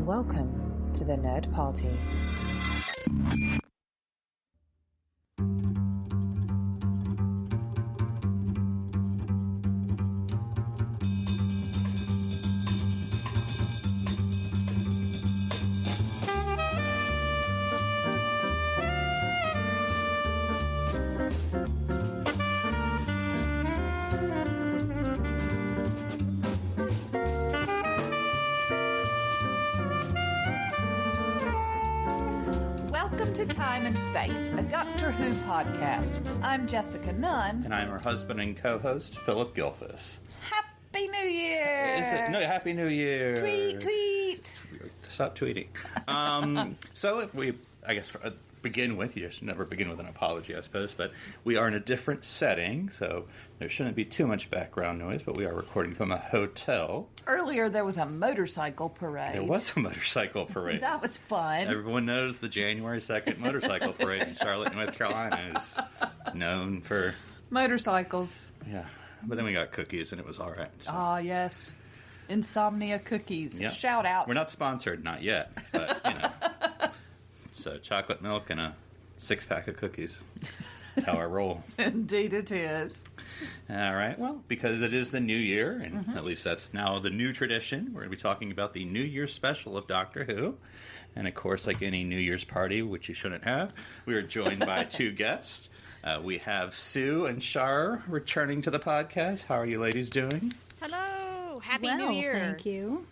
Welcome to the Nerd Party. Time and Space, a Doctor Who podcast. I'm Jessica Nunn. And I'm her husband and co-host, Philip Gilfus. Happy New Year! Is it? No, Happy New Year! Tweet! Stop tweeting. Begin with, you should never begin with an apology, I suppose, but we are in a different setting, so there shouldn't be too much background noise, but we are recording from a hotel. Earlier, there was a motorcycle parade. There was a motorcycle parade. That was fun. Everyone knows the January 2nd motorcycle parade in Charlotte, North Carolina is known for... motorcycles. Yeah, but then we got cookies, and it was all right. So. Ah, yes. Insomnia cookies. Yep. Shout out. We're not sponsored, not yet, but, you know. So chocolate milk and a 6-pack of cookies. That's how I roll. Indeed it is. All right. Well, because it is the new year, and at least that's now the new tradition, we're going to be talking about the New Year's special of Doctor Who. And, of course, like any New Year's party, which you shouldn't have, we are joined by two guests. We have Sue and Char returning to the podcast. How are you ladies doing? Hello. Happy New Year. Thank you.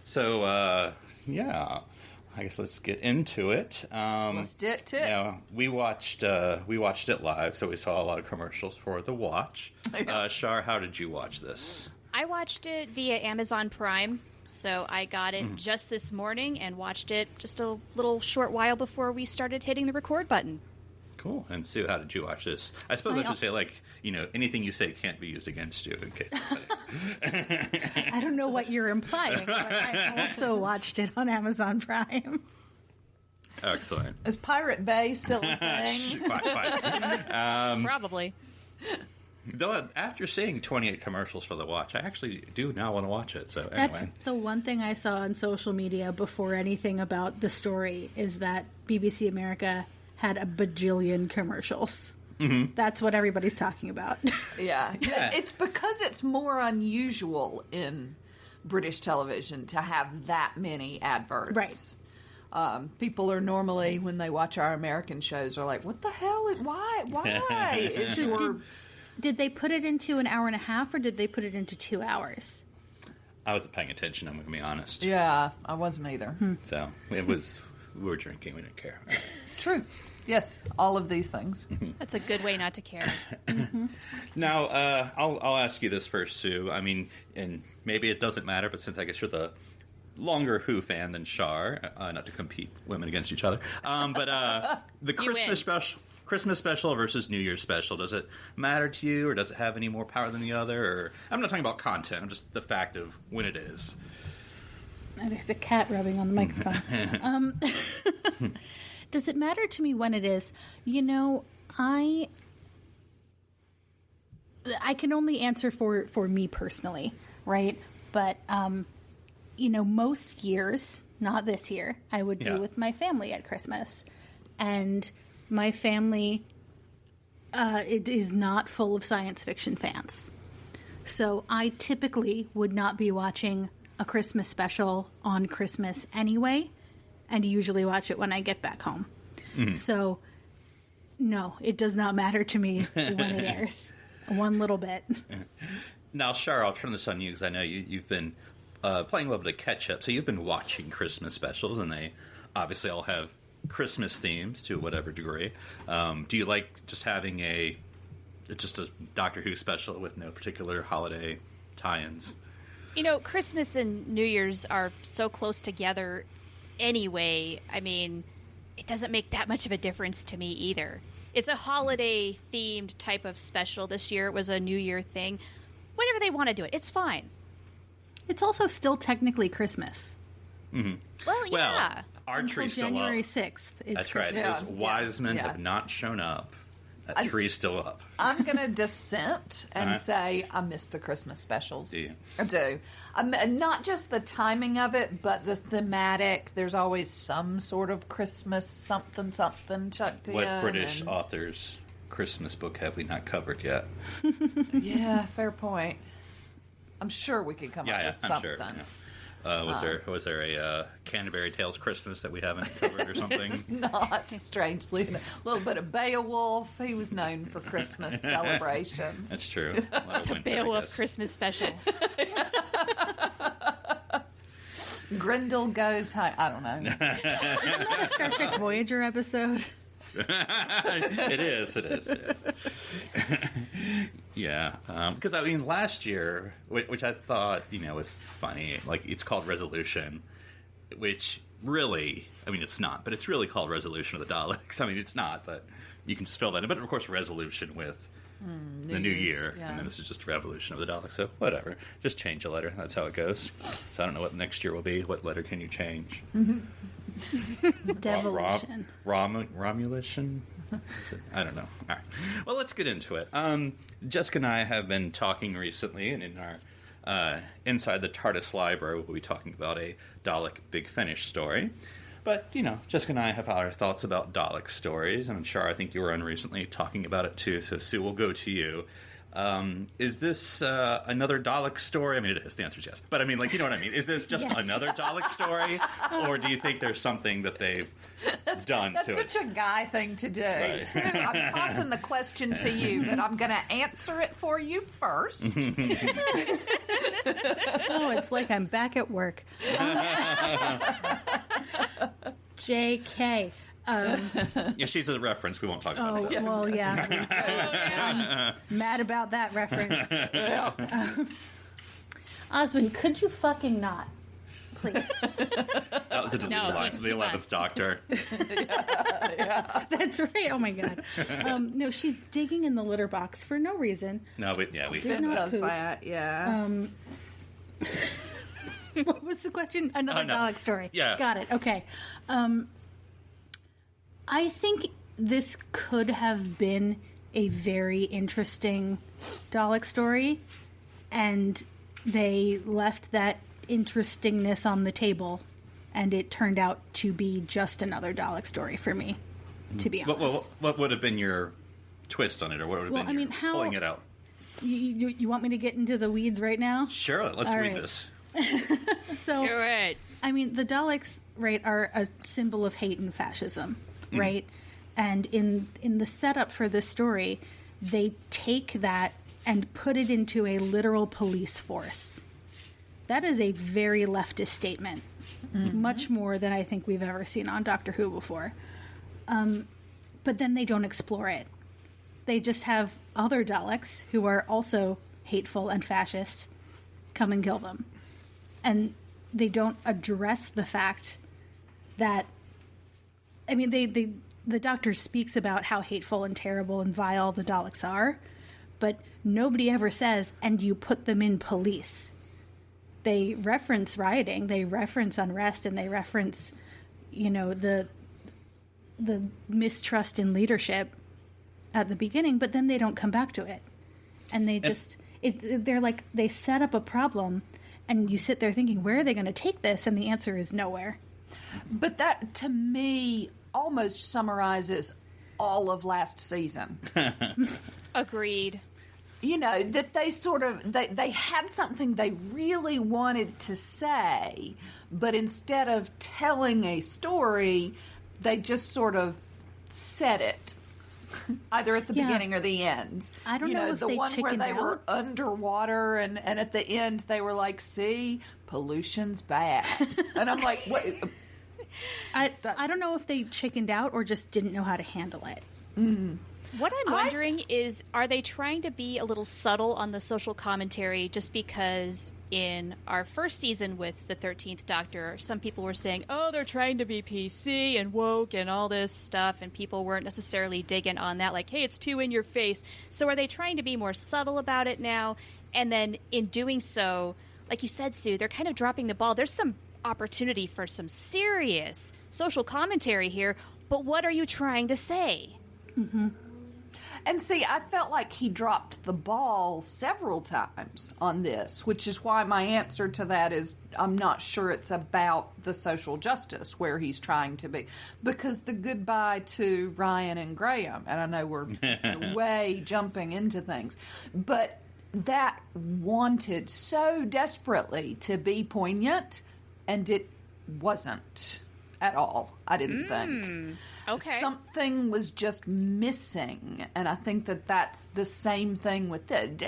So, yeah. I guess let's get into it. Let's do it. We watched it live, so we saw a lot of commercials for the watch. Char, how did you watch this? I watched it via Amazon Prime, so I got it just this morning and watched it just a little short while before we started hitting the record button. Cool. And Sue, how did you watch this? I suppose I should say, anything you say can't be used against you in case. I don't know what you're implying, but I also watched it on Amazon Prime. Excellent. Is Pirate Bay still a thing? Probably. Though after seeing 28 commercials for the watch, I actually do now want to watch it. So anyway. That's the one thing I saw on social media before anything about the story is that BBC America had a bajillion commercials. Mm-hmm. That's what everybody's talking about. Yeah. It's because it's more unusual in British television to have that many adverts. Right. People are normally, when they watch our American shows, are like, what the hell? Why? Did they put it into an hour and a half, or did they put it into 2 hours? I wasn't paying attention, I'm going to be honest. Yeah, I wasn't either. So it was... We were drinking. We didn't care. True. Yes, all of these things. That's a good way not to care. Now, I'll ask you this first, Sue. I mean, and maybe it doesn't matter, but since I guess you're the longer Who fan than Char, not to compete women against each other, but the Christmas special versus New Year's special, does it matter to you, or does it have any more power than the other? Or I'm not talking about content. I'm just the fact of when it is. There's a cat rubbing on the microphone. Does it matter to me when it is? You know, I can only answer for me personally, right? But, most years, not this year, I would be with my family at Christmas. And my family, it is not full of science fiction fans. So I typically would not be watching a Christmas special on Christmas anyway, and usually watch it when I get back home. Mm-hmm. So, no, it does not matter to me when it airs. One little bit. Now, Char, I'll turn this on you because I know you've been playing a little bit of catch-up. So you've been watching Christmas specials, and they obviously all have Christmas themes to whatever degree. Do you like just having just a Doctor Who special with no particular holiday tie-ins? You know, Christmas and New Year's are so close together anyway. I mean, it doesn't make that much of a difference to me either. It's a holiday-themed type of special. This year it was a New Year thing. Whenever they want to do it, it's fine. It's also still technically Christmas. Mm-hmm. Well, yeah. Our tree's still January 6th. That's Christmas. right. Because wise men have not shown up That tree's still up. I'm going to dissent and say I miss the Christmas specials. Do you? I do. Not just the timing of it, but the thematic. There's always some sort of Christmas something chucked in. What British author's Christmas book have we not covered yet? Yeah, fair point. I'm sure we could come up with something. Sure, yeah. Was there a Canterbury Tales Christmas that we haven't covered or something? It's not, strangely. A little bit of Beowulf. He was known for Christmas celebrations. That's true. The Beowulf Christmas special. Grendel goes home. I don't know. Isn't that a Star Trek Voyager episode? It is. Yeah, because I mean, last year, which I thought was funny, like it's called Resolution, which really, I mean, it's not, but it's really called Resolution of the Daleks. I mean, it's not, but you can just fill that in. But of course, Resolution with the new year, yeah. And then this is just Revolution of the Daleks. So whatever, just change a letter. That's how it goes. So I don't know what next year will be. What letter can you change? Devolution. Romulation? I don't know. All right. Well, let's get into it. Jessica and I have been talking recently, and in our Inside the TARDIS library, we'll be talking about a Dalek Big Finish story. But, Jessica and I have our thoughts about Dalek stories, and I'm sure I think you were on recently talking about it too, so Sue, we'll go to you. Is this another Dalek story? I mean, it is. The answer is yes. But I mean, you know what I mean? Is this just another Dalek story? Or do you think there's something that they've done to it? That's such a guy thing to do. Right. Sue, I'm tossing the question to you, but I'm going to answer it for you first. Oh, it's like I'm back at work. JK. Yeah, she's a reference. We won't talk about it. Well, yeah. I'm mad about that reference. Osmond, could you fucking not? Please. That was a deleted line from the 11th Doctor. That's right. Oh, my God. No, she's digging in the litter box for no reason. No, but yeah, we Did not Does poop. that, yeah. What was the question? Another no. Dalek story. Yeah. Got it. Okay. I think this could have been a very interesting Dalek story, and they left that interestingness on the table, and it turned out to be just another Dalek story for me, to be honest. What would have been your twist on it, or what would have been your pulling it out? You want me to get into the weeds right now? Sure, let's All read right. this. So, Do it. I mean, the Daleks, right, are a symbol of hate and fascism, right? And in the setup for this story, they take that and put it into a literal police force. That is a very leftist statement, much more than I think we've ever seen on Doctor Who before. But then they don't explore it. They just have other Daleks who are also hateful and fascist come and kill them. And they don't address the fact that, I mean, the Doctor speaks about how hateful and terrible and vile the Daleks are, but nobody ever says, and you put them in police. They reference rioting, they reference unrest, and they reference, the mistrust in leadership at the beginning, but then they don't come back to it. And they just, they're like, they set up a problem, and you sit there thinking, where are they going to take this? And the answer is nowhere. But that, to me, almost summarizes all of last season. Agreed. That they sort of, they had something they really wanted to say, but instead of telling a story, they just sort of said it. Either at the beginning or the end. I don't know if the they one where chickened they out. were underwater and at the end they were like, see, pollution's bad. And I'm like, wait. I don't know if they chickened out or just didn't know how to handle it. What I'm wondering is, are they trying to be a little subtle on the social commentary just because in our first season with the 13th Doctor, some people were saying, oh, they're trying to be PC and woke and all this stuff, and people weren't necessarily digging on that, like, hey, it's too in your face. So are they trying to be more subtle about it now? And then in doing so, like you said, Sue, they're kind of dropping the ball. There's some opportunity for some serious social commentary here, but what are you trying to say? Mm-hmm. And see, I felt like he dropped the ball several times on this, which is why my answer to that is I'm not sure it's about the social justice where he's trying to be. Because the goodbye to Ryan and Graham, and I know we're way jumping into things, but that wanted so desperately to be poignant, and it wasn't at all, I didn't think. Okay. Something was just missing, and I think that's the same thing with it.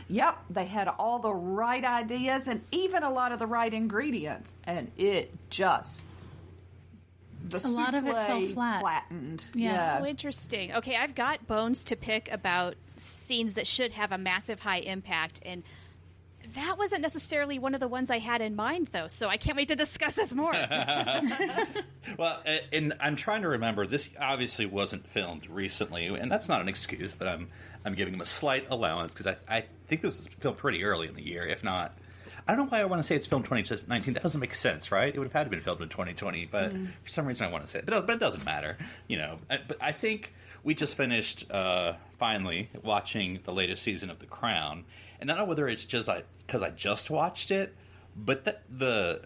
Yep, they had all the right ideas and even a lot of the right ingredients, and it just... A lot of it fell flat. Flattened. Yeah. Oh, interesting. Okay, I've got bones to pick about scenes that should have a massive high impact, and that wasn't necessarily one of the ones I had in mind, though, so I can't wait to discuss this more. Well, and I'm trying to remember, this obviously wasn't filmed recently, and that's not an excuse, but I'm giving them a slight allowance, because I think this was filmed pretty early in the year, if not... I don't know why I want to say it's filmed 2019. That doesn't make sense, right? It would have had to been filmed in 2020, but for some reason I want to say it. But it doesn't matter, you know. But I think we just finished, finally, watching the latest season of The Crown. And I don't know whether it's just because I just watched it, but the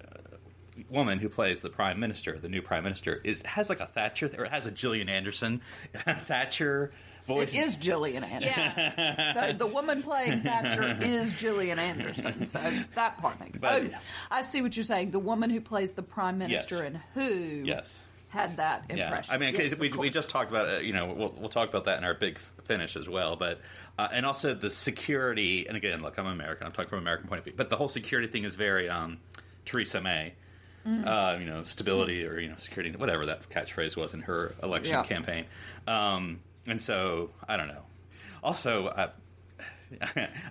woman who plays the Prime Minister, the new Prime Minister, has like a Thatcher, or has a Gillian Anderson Thatcher voice. It is Gillian Anderson. Yeah. So the woman playing Thatcher is Gillian Anderson. So that part makes sense. I see what you're saying. The woman who plays the Prime Minister and Who had that impression. Yeah. I mean, yes, we just talked about it, you know, we'll talk about that in our big finish as well. But and also the security, and again, look, I'm American. I'm talking from an American point of view. But the whole security thing is very Theresa May. You know, stability or, you know, security, whatever that catchphrase was in her election campaign. And so, I don't know. Also,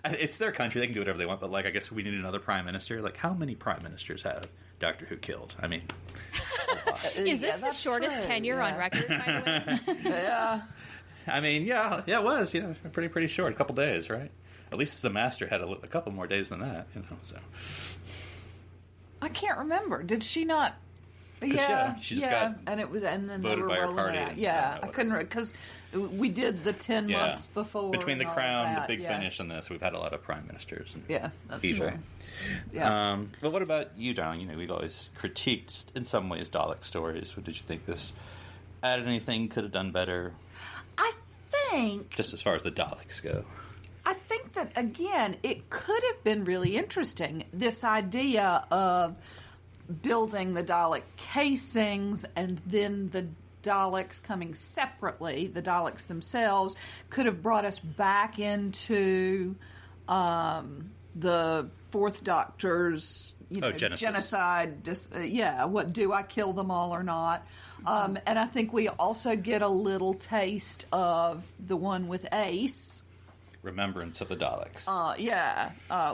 it's their country. They can do whatever they want. But, like, I guess we need another prime minister. Like, how many prime ministers have Doctor Who killed? I mean... Is this the shortest tenure on record, by the way? Yeah. I mean, yeah, it was. You know, pretty short. A couple days, right? At least the Master had a couple more days than that, you know, so... I can't remember. Did she not... She just got and it was, and then voted they were by her rolling party. it out. Yeah, I couldn't because we did the 10 months before. Between The and all Crown, that. the big finish, and this, we've had a lot of prime ministers. And that's evil. true. Yeah. Well, what about you, Don? You know, we've always critiqued, in some ways, Dalek stories. What did you think this added anything? Could have done better? I think, just as far as the Daleks go. I think that again, it could have been really interesting. This idea of building the Dalek casings and then the Daleks coming separately, the Daleks themselves, could have brought us back into the Fourth Doctor's genocide. What, do I kill them all or not? And I think we also get a little taste of the one with Ace. Remembrance of the Daleks.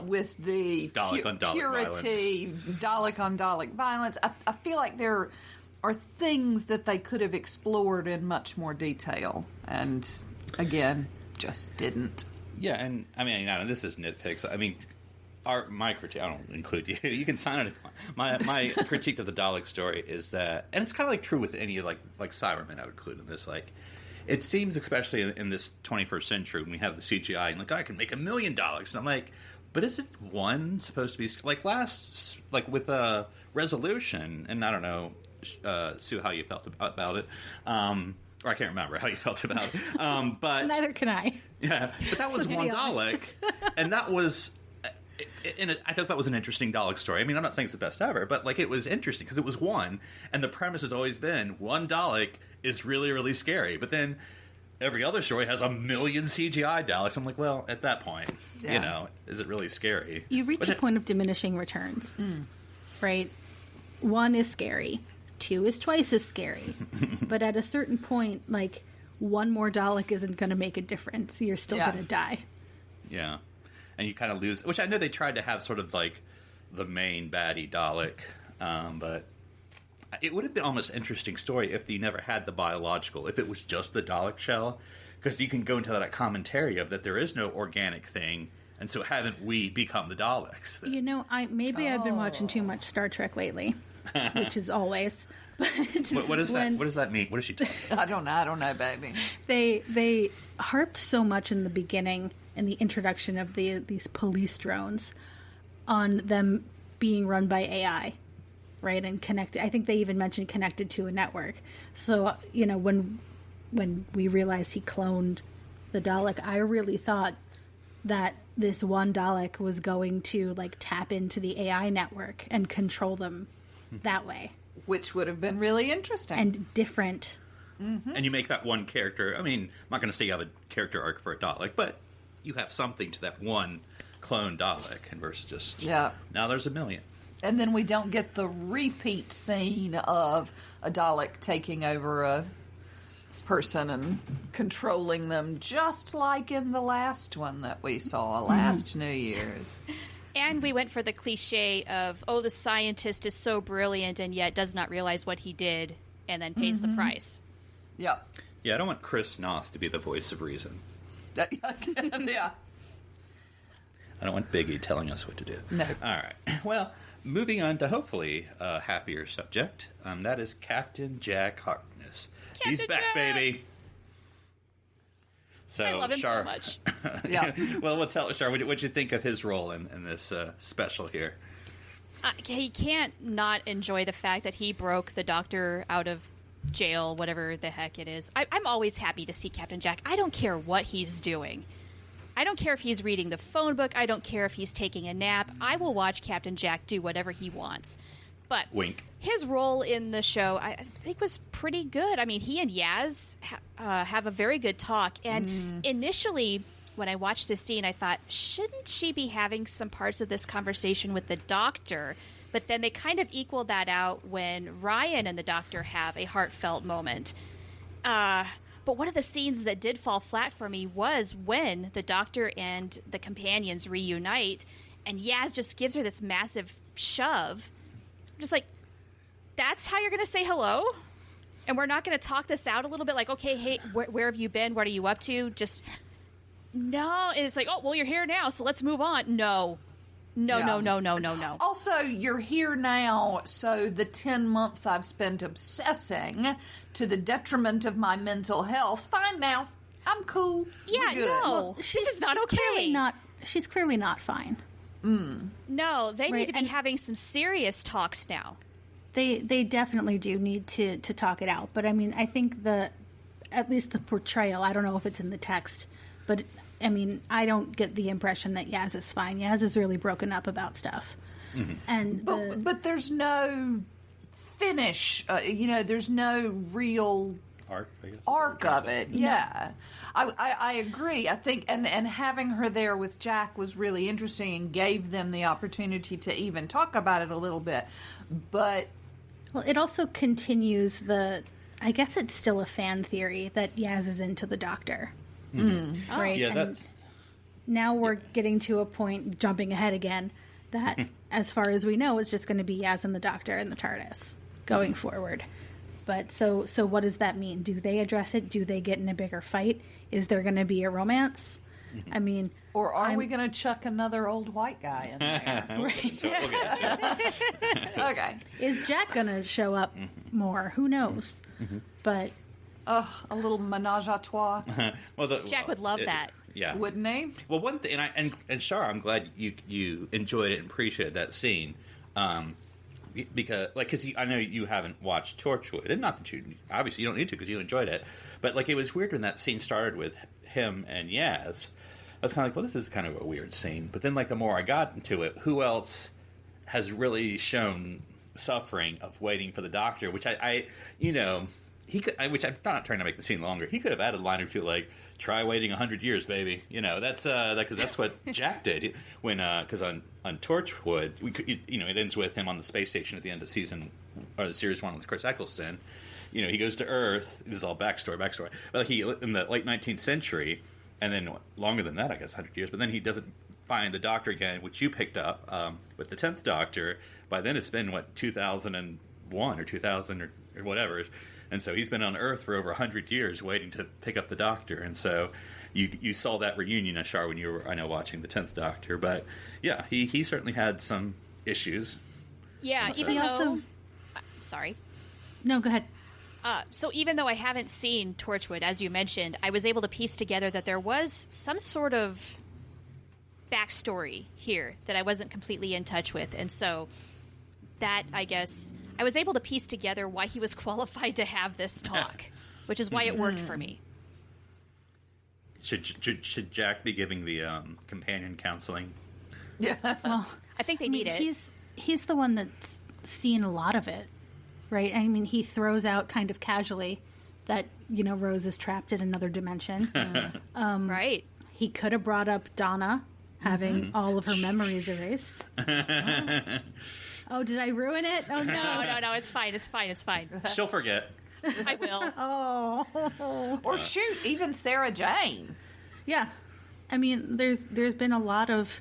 With the Dalek on Dalek purity, violence. Dalek on Dalek violence. I feel like there are things that they could have explored in much more detail, and again, just didn't. Yeah, and I mean, this is nitpicks. I mean, my critique. I don't include you. You can sign it. My critique of the Dalek story is that, and it's kind of like true with any like Cybermen. I would include in this, like. It seems, especially in this 21st century, when we have the CGI, and like, I can make $1 million. And I'm like, but isn't one supposed to be like with Resolution? And I don't know, Sue, how you felt about it, or I can't remember how you felt about it. But neither can I. Yeah, but that was one Dalek, and that was. I thought that was an interesting Dalek story. I mean, I'm not saying it's the best ever, but like it was interesting because it was one, and the premise has always been one Dalek is really, really scary. But then every other story has 1 million CGI Daleks. I'm like, well, at that point, you know, is it really scary? You reach a point of diminishing returns, right? 1 is scary, 2 is twice as scary, but at a certain point, like 1 more Dalek isn't going to make a difference. You're still going to die. Yeah. And you kind of lose, which I know they tried to have sort of like the main baddie Dalek, but it would have been almost an interesting story if you never had the biological, if it was just the Dalek shell, because you can go into that commentary of that there is no organic thing, and so haven't we become the Daleks? You know, I've been watching too much Star Trek lately, which is always. But what is that? What does that mean? What is she talking about? I don't know, baby. They harped so much in the beginning, in the introduction of these police drones, on them being run by AI, right, and connected. I think they even mentioned connected to a network. So, when we realized he cloned the Dalek, I really thought that this one Dalek was going to tap into the AI network and control them that way. Which would have been really interesting. And different. Mm-hmm. And you make that one character, I mean, I'm not going to say you have a character arc for a Dalek, but you have something to that one clone Dalek, and versus just, now there's a million. And then we don't get the repeat scene of a Dalek taking over a person and controlling them, just like in the last one that we saw last New Year's. And we went for the cliche of, the scientist is so brilliant and yet does not realize what he did and then pays the price. Yep. Yeah, I don't want Chris Noth to be the voice of reason. Yeah. I don't want Biggie telling us what to do. No. All right. Well, moving on to hopefully a happier subject. That is Captain Jack Harkness. He's back, Jack! Baby. So, I love him Char, so much. Yeah. well, we'll tell Char, what'd you think of his role in this special here? He can't not enjoy the fact that he broke the Doctor out of jail, whatever the heck it is. I'm always happy to see Captain Jack. I don't care what he's doing. I don't care if he's reading the phone book. I don't care if he's taking a nap. I will watch Captain Jack do whatever he wants. But Wink. His role in the show, I think, was pretty good. I mean, he and Yaz have a very good talk. And initially, when I watched this scene, I thought, shouldn't she be having some parts of this conversation with the Doctor? But then they kind of equal that out when Ryan and the Doctor have a heartfelt moment. But one of the scenes that did fall flat for me was when the Doctor and the companions reunite, and Yaz just gives her this massive shove. I'm just like, that's how you're going to say hello? And we're not going to talk this out a little bit? Like, okay, hey, where have you been? What are you up to? Just, no. And it's like, oh, well, you're here now, so let's move on. No. No. Also, you're here now, so the 10 months I've spent obsessing to the detriment of my mental health, fine now. I'm cool. Yeah, We're good. no. This is not okay. She's clearly not fine. No, they need to be and having some serious talks now. They definitely do need to talk it out. But I mean, I think at least the portrayal, I don't know if it's in the text, but I mean, I don't get the impression that Yaz is fine. Yaz is really broken up about stuff. Mm-hmm. And but there's no finish, there's no real arc of it. Yeah. I agree. I think, and having her there with Jack was really interesting and gave them the opportunity to even talk about it a little bit. But well, it also continues I guess it's still a fan theory that Yaz is into the Doctor. Right? Yeah, and now we're getting to a point, jumping ahead again, that as far as we know is just going to be Yaz and the Doctor and the TARDIS going forward. But so what does that mean? Do they address it? Do they get in a bigger fight? Is there going to be a romance? I mean, or are we going to chuck another old white guy in there? right. Okay. Is Jack going to show up more? Who knows? But a little menage a trois. Jack would love that. Yeah, wouldn't he? Well, one thing, and Char, I'm glad you enjoyed it and appreciated that scene, because I know you haven't watched Torchwood, and not that obviously you don't need to because you enjoyed it, but it was weird when that scene started with him and Yaz. I was kind of like, well, this is kind of a weird scene. But then, the more I got into it, who else has really shown suffering of waiting for the Doctor? Which he could. Which I'm not trying to make the scene longer. He could have added a line or two "Try waiting 100 years, baby." That's because that's what Jack did when because on Torchwood, it ends with him on the space station at the end of season or the series 1 with Chris Eccleston. He goes to Earth. This is all backstory. But he in the late 19th century. And then longer than that, I guess, 100 years. But then he doesn't find the Doctor again, which you picked up with the 10th Doctor. By then it's been, 2001 or 2000 or whatever. And so he's been on Earth for over 100 years waiting to pick up the Doctor. And so you saw that reunion, Ashar, when you were, I know, watching the 10th Doctor. But, yeah, he certainly had some issues. Yeah, so. even though... sorry. No, go ahead. So even though I haven't seen Torchwood, as you mentioned, I was able to piece together that there was some sort of backstory here that I wasn't completely in touch with. And so that, I guess, I was able to piece together why he was qualified to have this talk, which is why it worked for me. Should Jack be giving the companion counseling? Yeah. Well, I think they need it. He's the one that's seen a lot of it, right? I mean, he throws out kind of casually that, Rose is trapped in another dimension. Right. He could have brought up Donna having all of her memories erased. Oh, did I ruin it? Oh, No, it's fine. It's fine. She'll forget. I will. Oh. Or shoot, even Sarah Jane. Yeah. I mean, there's been a lot of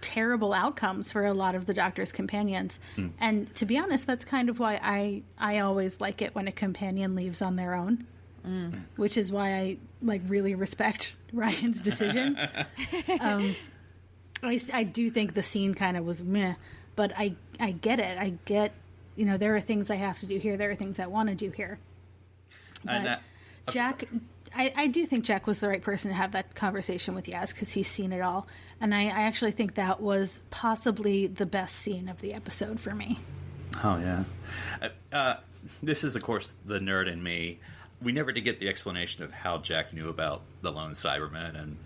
terrible outcomes for a lot of the Doctor's companions. And to be honest, that's kind of why I always like it when a companion leaves on their own. Which is why I really respect Ryan's decision. I do think the scene kind of was meh, but I get it. I get, there are things I have to do here. There are things I want to do here. But Jack, I do think Jack was the right person to have that conversation with Yaz because he's seen it all. And I actually think that was possibly the best scene of the episode for me. Oh, yeah. This is, of course, the nerd in me. We never did get the explanation of how Jack knew about the lone Cyberman, and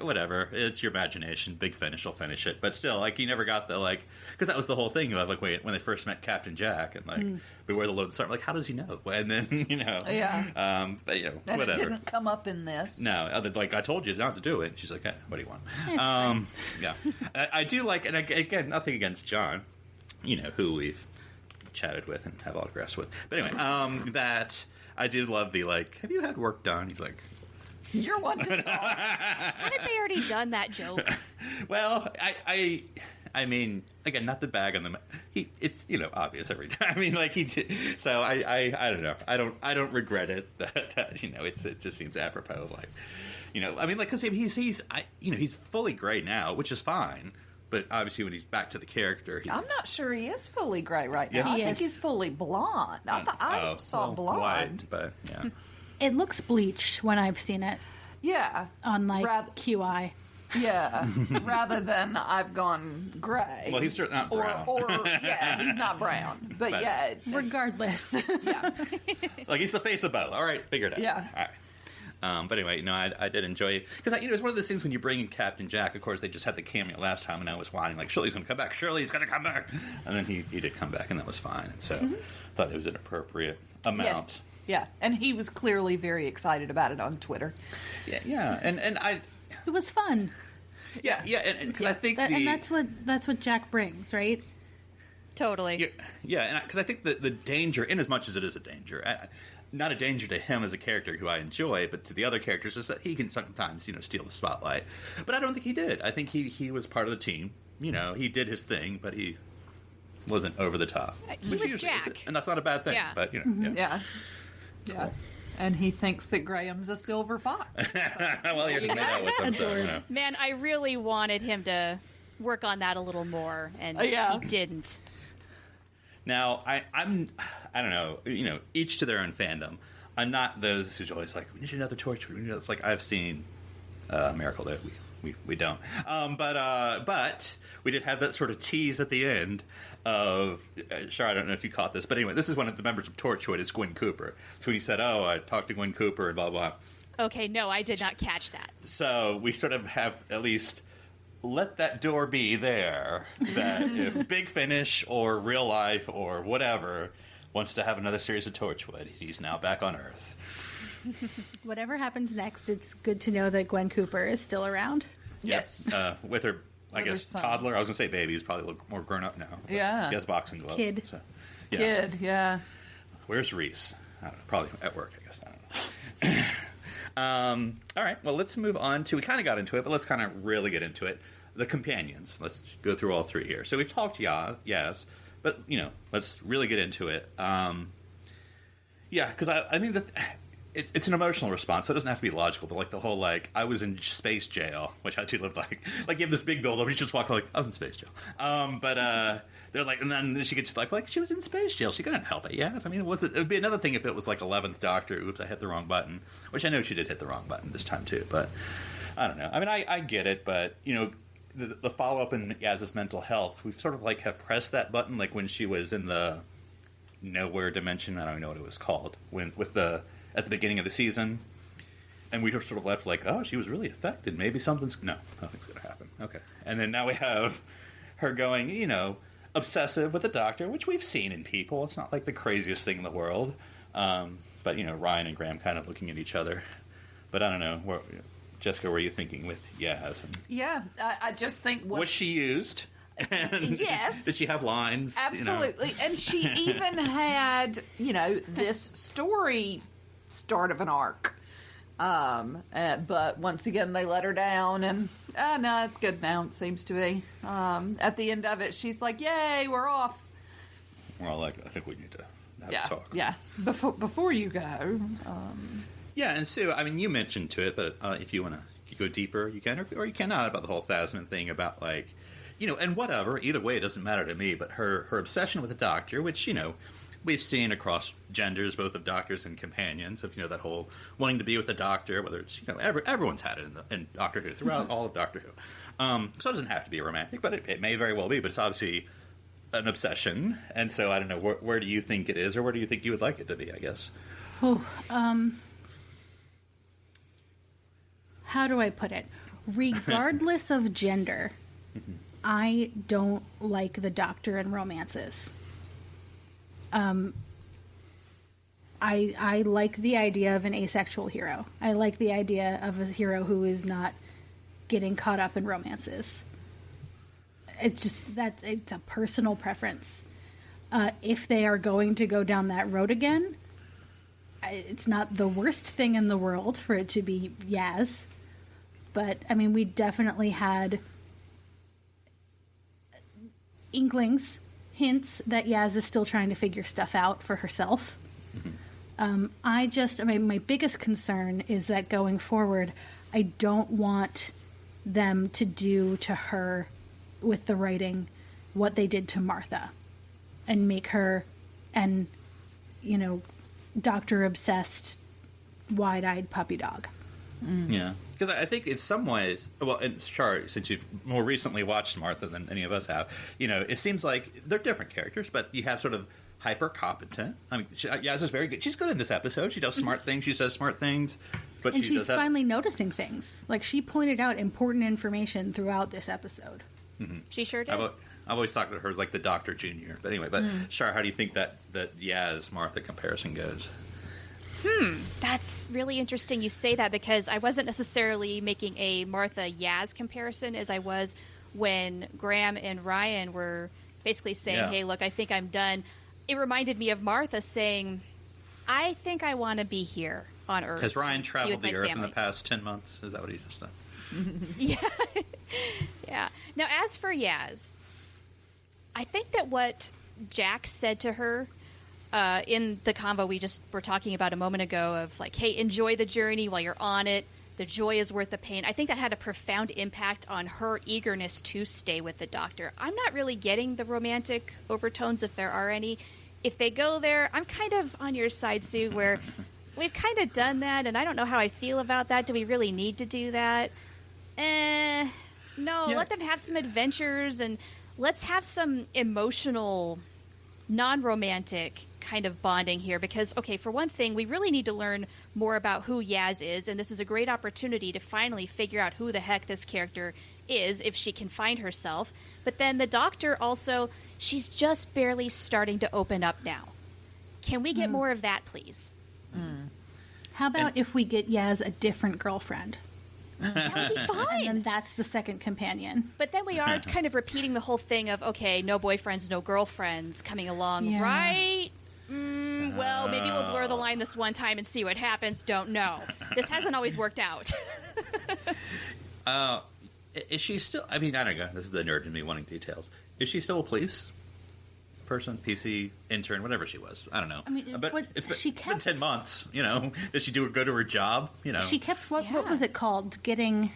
whatever. It's your imagination. Big Finish will finish it, but still, he never got the because that was the whole thing of when they first met Captain Jack and beware the lone Cyberman. How does he know? And then Yeah. But And whatever. it didn't come up in this. No, I told you not to do it. She's like, what do you want? Yeah, I do like, and again, nothing against John, who we've chatted with and have autographs with. But anyway, that. I did love the, have you had work done? He's like... You're one to talk. Hadn't they already done that joke? Well, I mean, again, not to bag on them. It's, obvious every time. I mean, he did. So I don't know. I don't regret it that it just seems apropos. I mean, because he's fully gray now, which is fine. But obviously, when he's back to the character, I'm not sure he is fully gray right now. Yeah. I think he's fully blonde. I saw blonde. White, but yeah. It looks bleached when I've seen it Yeah. on QI. Yeah. Rather than I've gone gray. Well, he's certainly not brown. Or yeah, he's not brown. But yeah. Regardless. Yeah. He's the face of both. All right, figured it out. Yeah. All right. But anyway, I did enjoy it. Because, it's one of those things when you bring in Captain Jack, of course, they just had the cameo last time, and I was whining, surely he's going to come back, surely he's going to come back. And then he did come back, and that was fine. And so I thought it was an appropriate amount. Yes. Yeah. And he was clearly very excited about it on Twitter. Yeah. And I... It was fun. Yeah, and because I think and that's what Jack brings, right? Totally. Yeah, and because I think the danger, in as much as it is a danger... not a danger to him as a character who I enjoy, but to the other characters is that he can sometimes, steal the spotlight. But I don't think he did. I think he was part of the team. He did his thing, but he wasn't over the top. He was Jack. And that's not a bad thing. Yeah. But, Yeah. Yeah. And he thinks that Graham's a silver fox. Well, you're going to make out with him. So, Man, I really wanted him to work on that a little more, and he didn't. Now, I don't know, each to their own fandom. I'm not those who's always like, we need another Torchwood. It's I've seen Miracle that we don't. But we did have that sort of tease at the end of, Char, I don't know if you caught this, but anyway, this is one of the members of Torchwood is Gwen Cooper. So when he said, I talked to Gwen Cooper and blah, blah. Okay, no, I did not catch that. So we sort of have at least... let that door be there, that if Big Finish or real life or whatever wants to have another series of Torchwood, he's now back on Earth. Whatever happens next, it's good to know that Gwen Cooper is still around. Yes. With her, I With guess, her son. toddler. I was going to say baby. He's probably a little more grown up now. Yeah. He has boxing gloves. Kid. So, yeah. Kid, yeah. Where's Reese? I don't know. Probably at work, I guess. I don't know. All right. Well, let's move on to, we kind of got into it, but let's kind of really get into it. The companions. Let's go through all three here. So we've talked Yaz, but, let's really get into it. Because I think that it's an emotional response, so it doesn't have to be logical, but the whole, I was in space jail, which I do live you have this big build-up, you just walk I was in space jail. But they're like, and then she gets like she was in space jail. She couldn't help it. Yes, I mean, it would be another thing if it was like 11th Doctor. Oops, I hit the wrong button. Which I know she did hit the wrong button this time too. But I don't know. I mean, I get it, but the follow up in Yaz's mental health, we've sort of like have pressed that button, like when she was in the nowhere dimension. I don't even know what it was called at the beginning of the season. And we were sort of left like, oh, she was really affected. Maybe nothing's going to happen. Okay. And then now we have her going, obsessive with the Doctor, which we've seen in people. It's not like the craziest thing in the world. But, Ryan and Graham kind of looking at each other. But I don't know. Jessica, what were you thinking with Yaz? Yeah, I just think... Was she used? And yes. Did she have lines? Absolutely. And she even had, this story start of an arc. But once again, they let her down, and no, it's good now. It seems to be. At the end of it, she's like, "Yay, we're off." Well, I think we need to have a talk. Yeah, before you go. Yeah, and Sue, I mean, you mentioned to it, but if you want to go deeper, you can, or you cannot, about the whole Thasman thing, about like, and whatever. Either way, it doesn't matter to me. But her obsession with the Doctor, which we've seen across genders, both of doctors and companions, of that whole wanting to be with the Doctor, whether it's everyone's had it in Doctor Who throughout all of Doctor Who. So it doesn't have to be romantic, but it may very well be. But it's obviously an obsession, and so I don't know where do you think it is, or where do you think you would like it to be? I guess. How do I put it? Regardless of gender, I don't like the Doctor in romances. I like the idea of an asexual hero. I like the idea of a hero who is not getting caught up in romances. It's just it's a personal preference. If they are going to go down that road again, it's not the worst thing in the world for it to be Yaz. But, I mean, we definitely had inklings, hints that Yaz is still trying to figure stuff out for herself. Mm-hmm. My biggest concern is that going forward, I don't want them to do to her with the writing what they did to Martha and make her Doctor obsessed, wide-eyed puppy dog. Mm. Yeah, because I think in some ways, well, and Char, since you've more recently watched Martha than any of us have, it seems like they're different characters, but you have sort of hyper competent. I mean, Yaz is very good. She's good in this episode. She does smart things. She says smart things, but she's finally noticing things. Like, she pointed out important information throughout this episode. Mm-hmm. She sure did. I've always thought of her as like the Dr. Junior. But anyway, Char, how do you think that Yaz Martha comparison goes? That's really interesting you say that, because I wasn't necessarily making a Martha Yaz comparison as I was when Graham and Ryan were basically saying, hey, look, I think I'm done. It reminded me of Martha saying, I think I want to be here on Earth. Has Ryan traveled the Earth family in the past 10 months? Is that what he just done? Yeah. Yeah. Now, as for Yaz, I think that what Jack said to her in the convo we just were talking about a moment ago of like, hey, enjoy the journey while you're on it. The joy is worth the pain. I think that had a profound impact on her eagerness to stay with the Doctor. I'm not really getting the romantic overtones, if there are any. If they go there, I'm kind of on your side, Sue, where we've kind of done that, and I don't know how I feel about that. Do we really need to do that? No, let them have some adventures, and let's have some emotional, non-romantic kind of bonding here, because, okay, for one thing, we really need to learn more about who Yaz is, and this is a great opportunity to finally figure out who the heck this character is, if she can find herself. But then the Doctor also, she's just barely starting to open up now. Can we get more of that, please? How about if we get Yaz a different girlfriend? That would be fine. And then that's the second companion. But then we are kind of repeating the whole thing of, okay, no boyfriends, no girlfriends coming along, right? Well, maybe we'll blur the line this one time and see what happens. Don't know. This hasn't always worked out. Is she still... I mean, I don't know. This is the nerd in me wanting details. Is she still a police person, PC, intern, whatever she was? I don't know. I mean, but it's been 10 months, Does she go to her job? She kept... What was it called? Getting...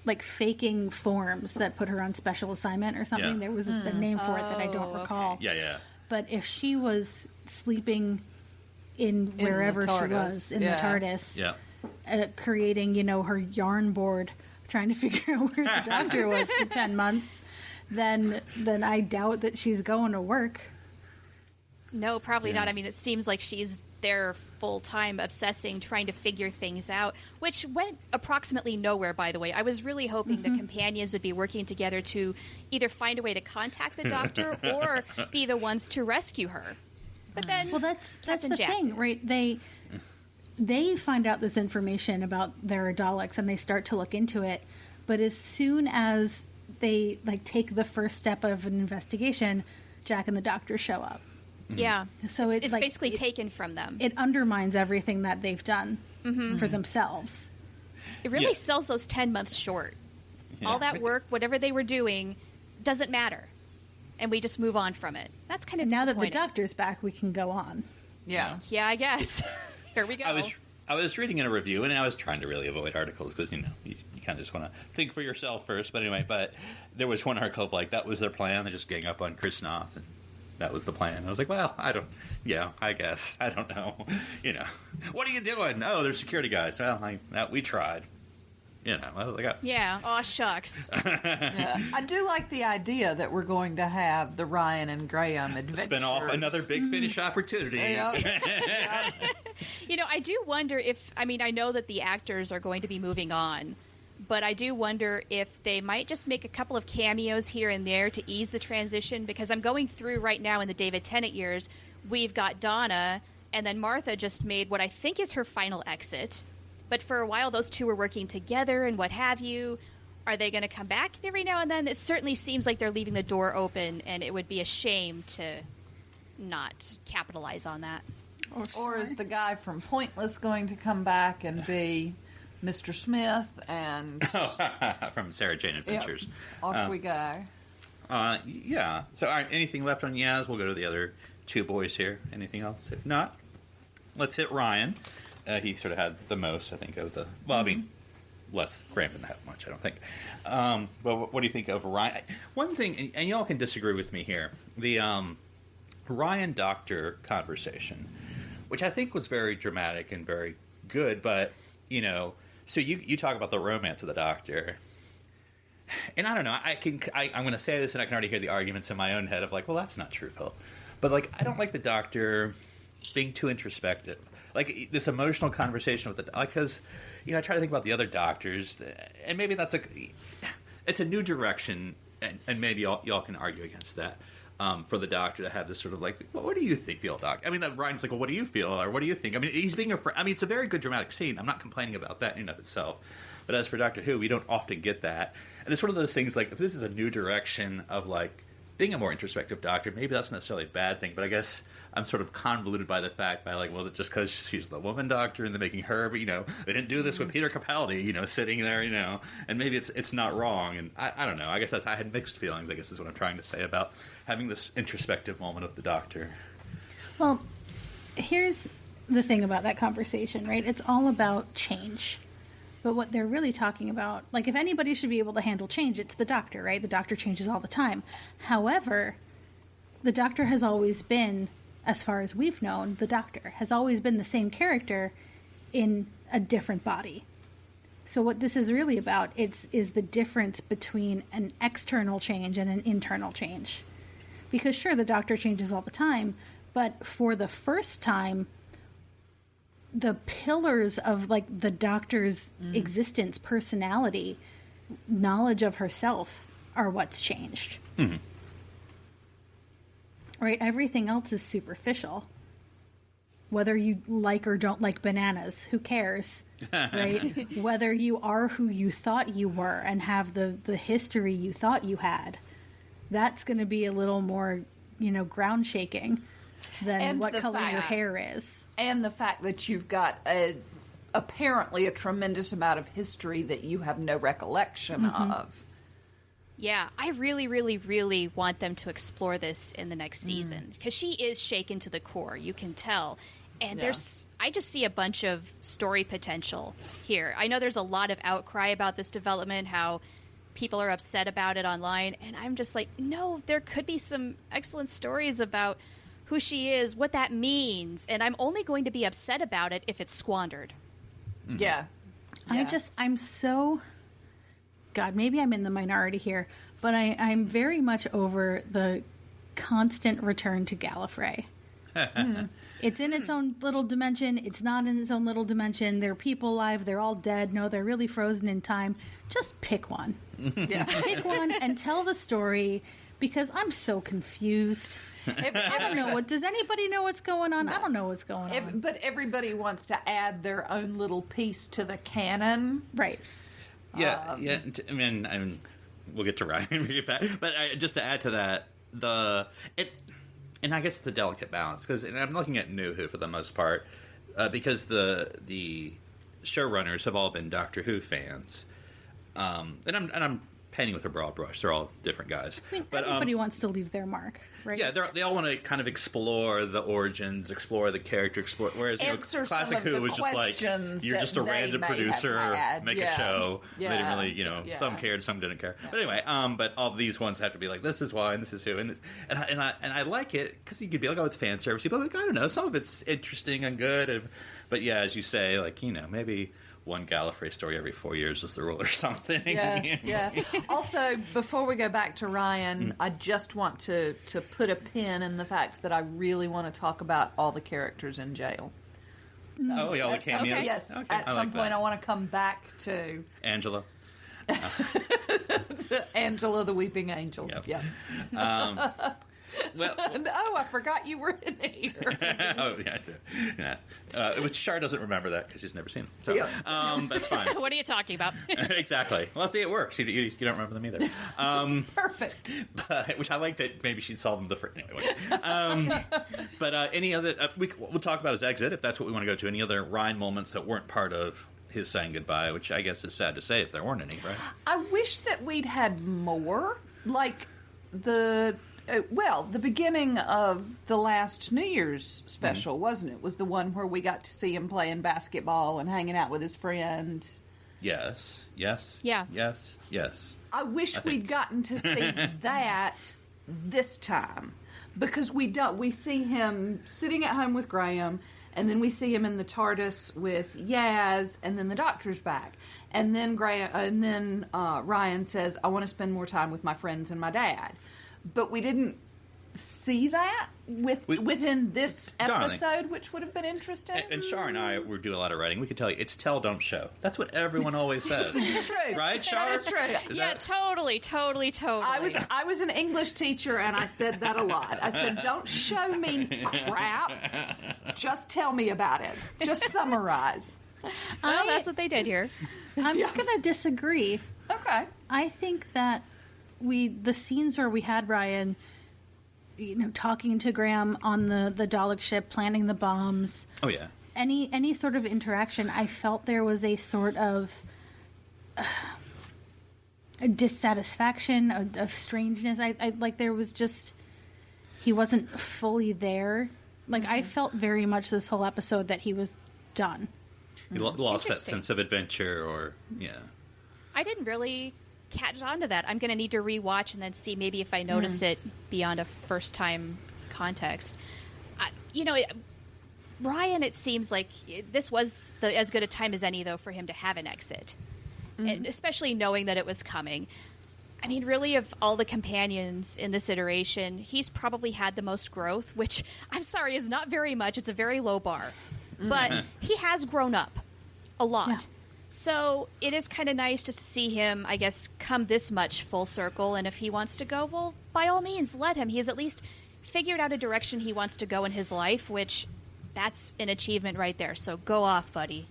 like faking forms that put her on special assignment or something. Yeah. There was a name for it that I don't recall. Yeah, yeah. But if she was sleeping in wherever she was in the TARDIS, creating, her yarn board, trying to figure out where the doctor was for 10 months, then I doubt that she's going to work. No, probably not. I mean, it seems like she's there full time, obsessing, trying to figure things out, which went approximately nowhere, by the way. I was really hoping the companions would be working together to either find a way to contact the doctor or be the ones to rescue her. But then, well, that's the Jack. thing, right? They find out this information about their Daleks and they start to look into it. But as soon as they take the first step of an investigation, Jack and the doctor show up. Yeah. So it's basically taken from them. It undermines everything that they've done for themselves. It really sells those 10 months short. Yeah. All that work, whatever they were doing, doesn't matter. And we just move on from it. That's kind of now disappointing. That the doctor's back, we can go on. Yeah. Yeah, I guess. Here we go. I was reading in a review, and I was trying to really avoid articles because, you kind of just want to think for yourself first. But anyway, there was one article of, that was their plan. They just gang up on Chris Noth, and that was the plan. I was like, well, I guess. I don't know. What are you doing? Oh, they're security guys. Well, we tried. I was like, oh. Yeah, aw, shucks. I do like the idea that we're going to have the Ryan and Graham adventures. Spin off another Big Finish opportunity. Yep. I do wonder if, I know that the actors are going to be moving on, but I do wonder if they might just make a couple of cameos here and there to ease the transition, because I'm going through right now in the David Tennant years, we've got Donna, and then Martha just made what I think is her final exit. But for a while, those two were working together and what have you. Are they going to come back every now and then? It certainly seems like they're leaving the door open, and it would be a shame to not capitalize on that. Or is the guy from Pointless going to come back and be Mr. Smith and... from Sarah Jane Adventures. Yep. Off we go. Yeah. So anything left on Yaz? We'll go to the other two boys here. Anything else? If not, let's hit Ryan. He sort of had the most, I think, of the... Well, less Graham than that much, I don't think. But what do you think of Ryan? One thing, and y'all can disagree with me here, the Ryan-Doctor conversation, which I think was very dramatic and very good, but, so you talk about the romance of the Doctor, and I don't know, I'm going to say this and I can already hear the arguments in my own head of well, that's not true, Phil. But, I don't like the Doctor being too introspective. This emotional conversation with because, I try to think about the other doctors, and maybe it's a new direction, and maybe y'all can argue against that, for the Doctor to have this sort of well, what do you think, the old Doctor? Ryan's well, what do you feel, or what do you think? He's being a friend. It's a very good dramatic scene. I'm not complaining about that in and of itself. But as for Doctor Who, we don't often get that. And it's one of those things, if this is a new direction of, being a more introspective Doctor, maybe that's not necessarily a bad thing, but I guess I'm sort of convoluted by the fact well, just because she's the woman Doctor and they're making her, but, they didn't do this with Peter Capaldi, sitting there, and maybe it's not wrong, and I don't know. I guess I had mixed feelings, I guess is what I'm trying to say about having this introspective moment of the Doctor. Well, here's the thing about that conversation, right? It's all about change. But what they're really talking about, if anybody should be able to handle change, it's the Doctor, right? The Doctor changes all the time. However, the Doctor has always been, as far as we've known, the Doctor has always been the same character in a different body. So what this is really about is the difference between an external change and an internal change. Because sure, the Doctor changes all the time, but for the first time, the pillars of the Doctor's existence, personality, knowledge of herself are what's changed. Mm-hmm. Right? Everything else is superficial. Whether you like or don't like bananas, who cares? Right? Whether you are who you thought you were and have the history you thought you had, that's going to be a little more, ground shaking than what color your hair is. And the fact that you've got apparently a tremendous amount of history that you have no recollection of. Yeah, I really, really, really want them to explore this in the next season, because she is shaken to the core, you can tell. And I just see a bunch of story potential here. I know there's a lot of outcry about this development, how people are upset about it online, and I'm just like, no, there could be some excellent stories about who she is, what that means, and I'm only going to be upset about it if it's squandered. Yeah. I'm so... God, maybe I'm in the minority here, but I'm very much over the constant return to Gallifrey. It's in its own little dimension. It's not in its own little dimension. There are people alive. They're all dead. No, they're really frozen in time. Just pick one. Yeah. Pick one and tell the story, because I'm so confused. I don't know. Does anybody know what's going on? No. I don't know what's going on. But everybody wants to add their own little piece to the canon. Right. Yeah, I mean, we'll get to Ryan, but just to add to that, and I guess it's a delicate balance, because I'm looking at New Who for the most part, because the showrunners have all been Doctor Who fans, and I'm painting with a broad brush. They're all different guys. I mean, but everybody wants to leave their mark, right? Yeah, they all want to kind of explore the origins, explore the character, whereas classic Who was just like, you're just a random producer, make a show. Yeah. They didn't really, some cared, some didn't care. Yeah. But anyway, but all these ones have to be like, this is why, and this is who, and I like it, because you could be like, oh, it's fan service, but like, I don't know, some of it's interesting and good, but yeah, as you say, like, maybe one Gallifrey story every 4 years is the rule or something. Yeah. Also, before we go back to Ryan, I just want to put a pin in the fact that I really want to talk about all the characters in jail. So all the cameos? Okay, yes. Okay. At some point, I want to come back to... Angela. Angela the Weeping Angel. Yep. Yeah. Well, oh, I forgot you were in here. Oh, yeah. Which Char doesn't remember that because she's never seen them. So, that's fine. What are you talking about? Exactly. Well, see, it works. You don't remember them either. Perfect. But, which I like that maybe she'd solve them the first. Anyway. But any other... we'll talk about his exit, if that's what we want to go to. Any other Ryan moments that weren't part of his saying goodbye, which I guess is sad to say if there weren't any, right? I wish that we'd had more. Like the beginning of the last New Year's special, wasn't it? Was the one where we got to see him playing basketball and hanging out with his friend. Yes. Yeah. Yes. I wish we'd gotten to see that this time, because we see him sitting at home with Graham, and then we see him in the TARDIS with Yaz, and then the Doctor's back, and then Ryan says, "I want to spend more time with my friends and my dad." But we didn't see that within this episode, darling, which would have been interesting. And Char and I were doing a lot of writing. We could tell you, it's tell, don't show. That's what everyone always says. It's true. Right, Char? That is true. Totally. I was an English teacher, and I said that a lot. I said, don't show me crap. Just tell me about it. Just summarize. Well, that's what they did here. I'm going to disagree. Okay. I think that the scenes where we had Ryan, talking to Graham on the Dalek ship, planting the bombs. Oh yeah. Any sort of interaction, I felt there was a sort of a dissatisfaction, of strangeness. I like there was just, he wasn't fully there. Like I felt very much this whole episode that he was done. He lost that sense of adventure, or I didn't really catch on to that. I'm going to need to rewatch and then see maybe if I notice it beyond a first-time context. Ryan, it seems like this was as good a time as any, though, for him to have an exit, and especially knowing that it was coming. I mean, really, of all the companions in this iteration, he's probably had the most growth, which, I'm sorry, is not very much. It's a very low bar. But he has grown up a lot. Yeah. So it is kind of nice to see him, I guess, come this much full circle. And if he wants to go, well, by all means, let him. He has at least figured out a direction he wants to go in his life, which that's an achievement right there. So go off, buddy.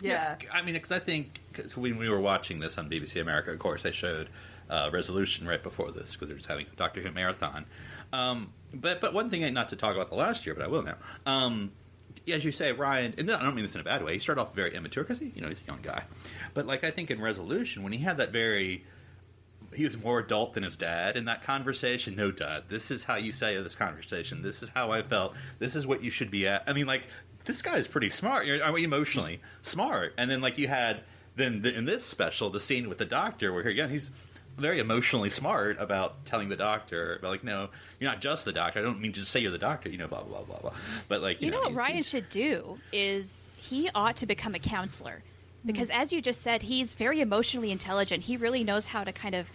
Yeah. I mean, because I think when we were watching this on BBC America, of course, they showed Resolution right before this because they were just having a Doctor Who marathon. But one thing, not to talk about the last year, but I will now. As you say, Ryan, and I don't mean this in a bad way, he started off very immature because he's a young guy. But I think in Resolution, when he had that he was more adult than his dad in that conversation. No, Dad, this is how you say this conversation. This is how I felt. This is what you should be at. I mean, this guy's pretty smart. I mean, emotionally smart. And then, like, you had in this special the scene with the doctor where again he's very emotionally smart about telling the doctor, about, like, no, you're not just the doctor. I don't mean to just say you're the doctor, blah, blah, blah, blah, blah. But, like, you know what Ryan should do is he ought to become a counselor. Because as you just said, he's very emotionally intelligent. He really knows how to kind of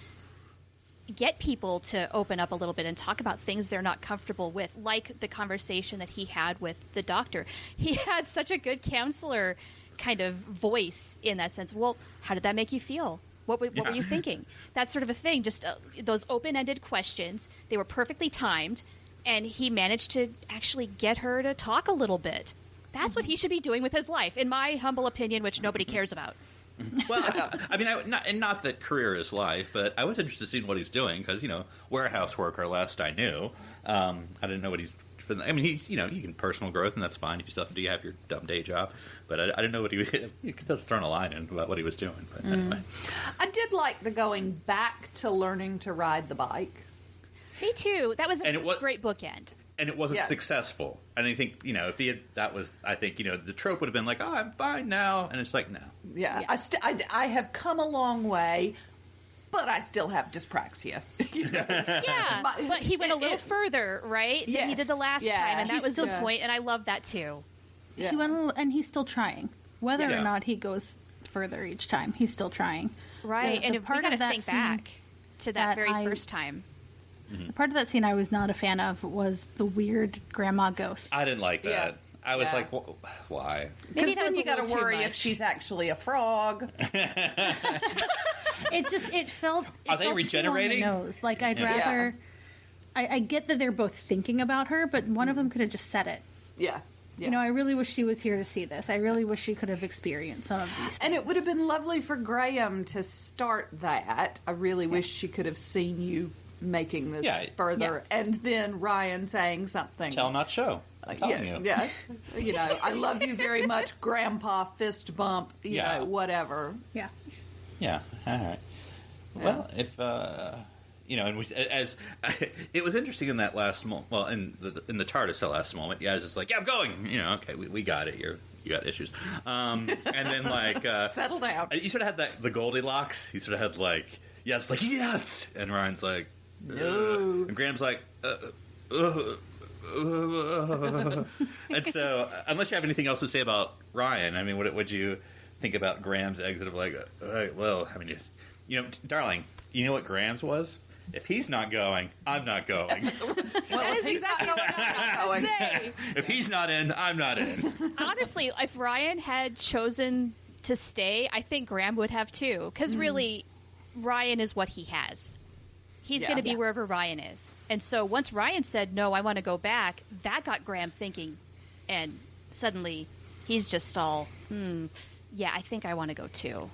get people to open up a little bit and talk about things they're not comfortable with, like the conversation that he had with the doctor. He had such a good counselor kind of voice in that sense. Well, how did that make you feel? What were you thinking? That sort of a thing. Just those open-ended questions. They were perfectly timed, and he managed to actually get her to talk a little bit. That's what he should be doing with his life, in my humble opinion, which nobody cares about. Well, I mean, not that career is life, but I was interested in what he's doing because, warehouse worker last I knew. I didn't know what he's... I mean, he's, you can personal growth, and that's fine. You still have to have your dumb day job. But I didn't know what he could have thrown a line in about what he was doing. But anyway. I did like the going back to learning to ride the bike. Me too. That was a great bookend. And it wasn't successful. And I think, if he had, the trope would have been like, oh, I'm fine now. And it's like, no. Yeah. I have come a long way, but I still have dyspraxia. Yeah, but he went a little further, right? Than he did the last time, and that was the point, and I love that too. Yeah. He went and he's still trying. Whether or not he goes further each time, he's still trying. Right, and if we got to think back to that very first time. The part of that scene I was not a fan of was the weird grandma ghost. I didn't like that. Yeah. I was like, why? Because then you got to worry if she's actually a frog. It felt. Are they regenerating? Too on the nose. Like I'd rather. I get that they're both thinking about her, but one of them could have just said it. Yeah. I really wish she was here to see this. I really wish she could have experienced some of these things. And it would have been lovely for Graham to start that. I really wish she could have seen you making this further, and then Ryan saying something. Tell, not show. I'm telling you. Yeah. I love you very much, Grandpa, fist bump, you know, whatever. Yeah. Yeah, all right. Well, if, and it was interesting in that last moment, well, in the TARDIS that last moment, you guys just like, I'm going, okay, we got it here. You got issues. And then, like... settle down. You sort of had the Goldilocks. You sort of had, like, yes, and Ryan's like, no. And Graham's like, and so, unless you have anything else to say about Ryan, I mean, what would you think about Graham's exit of like, well, I mean, darling, you know what Graham's was? If he's not going, I'm not going. That is exactly what I was going to say. If he's not in, I'm not in. Honestly, if Ryan had chosen to stay, I think Graham would have too. Because really, Ryan is what he has. He's going to be wherever Ryan is. And so once Ryan said, no, I want to go back, that got Graham thinking. And suddenly, he's just all, I think I want to go too.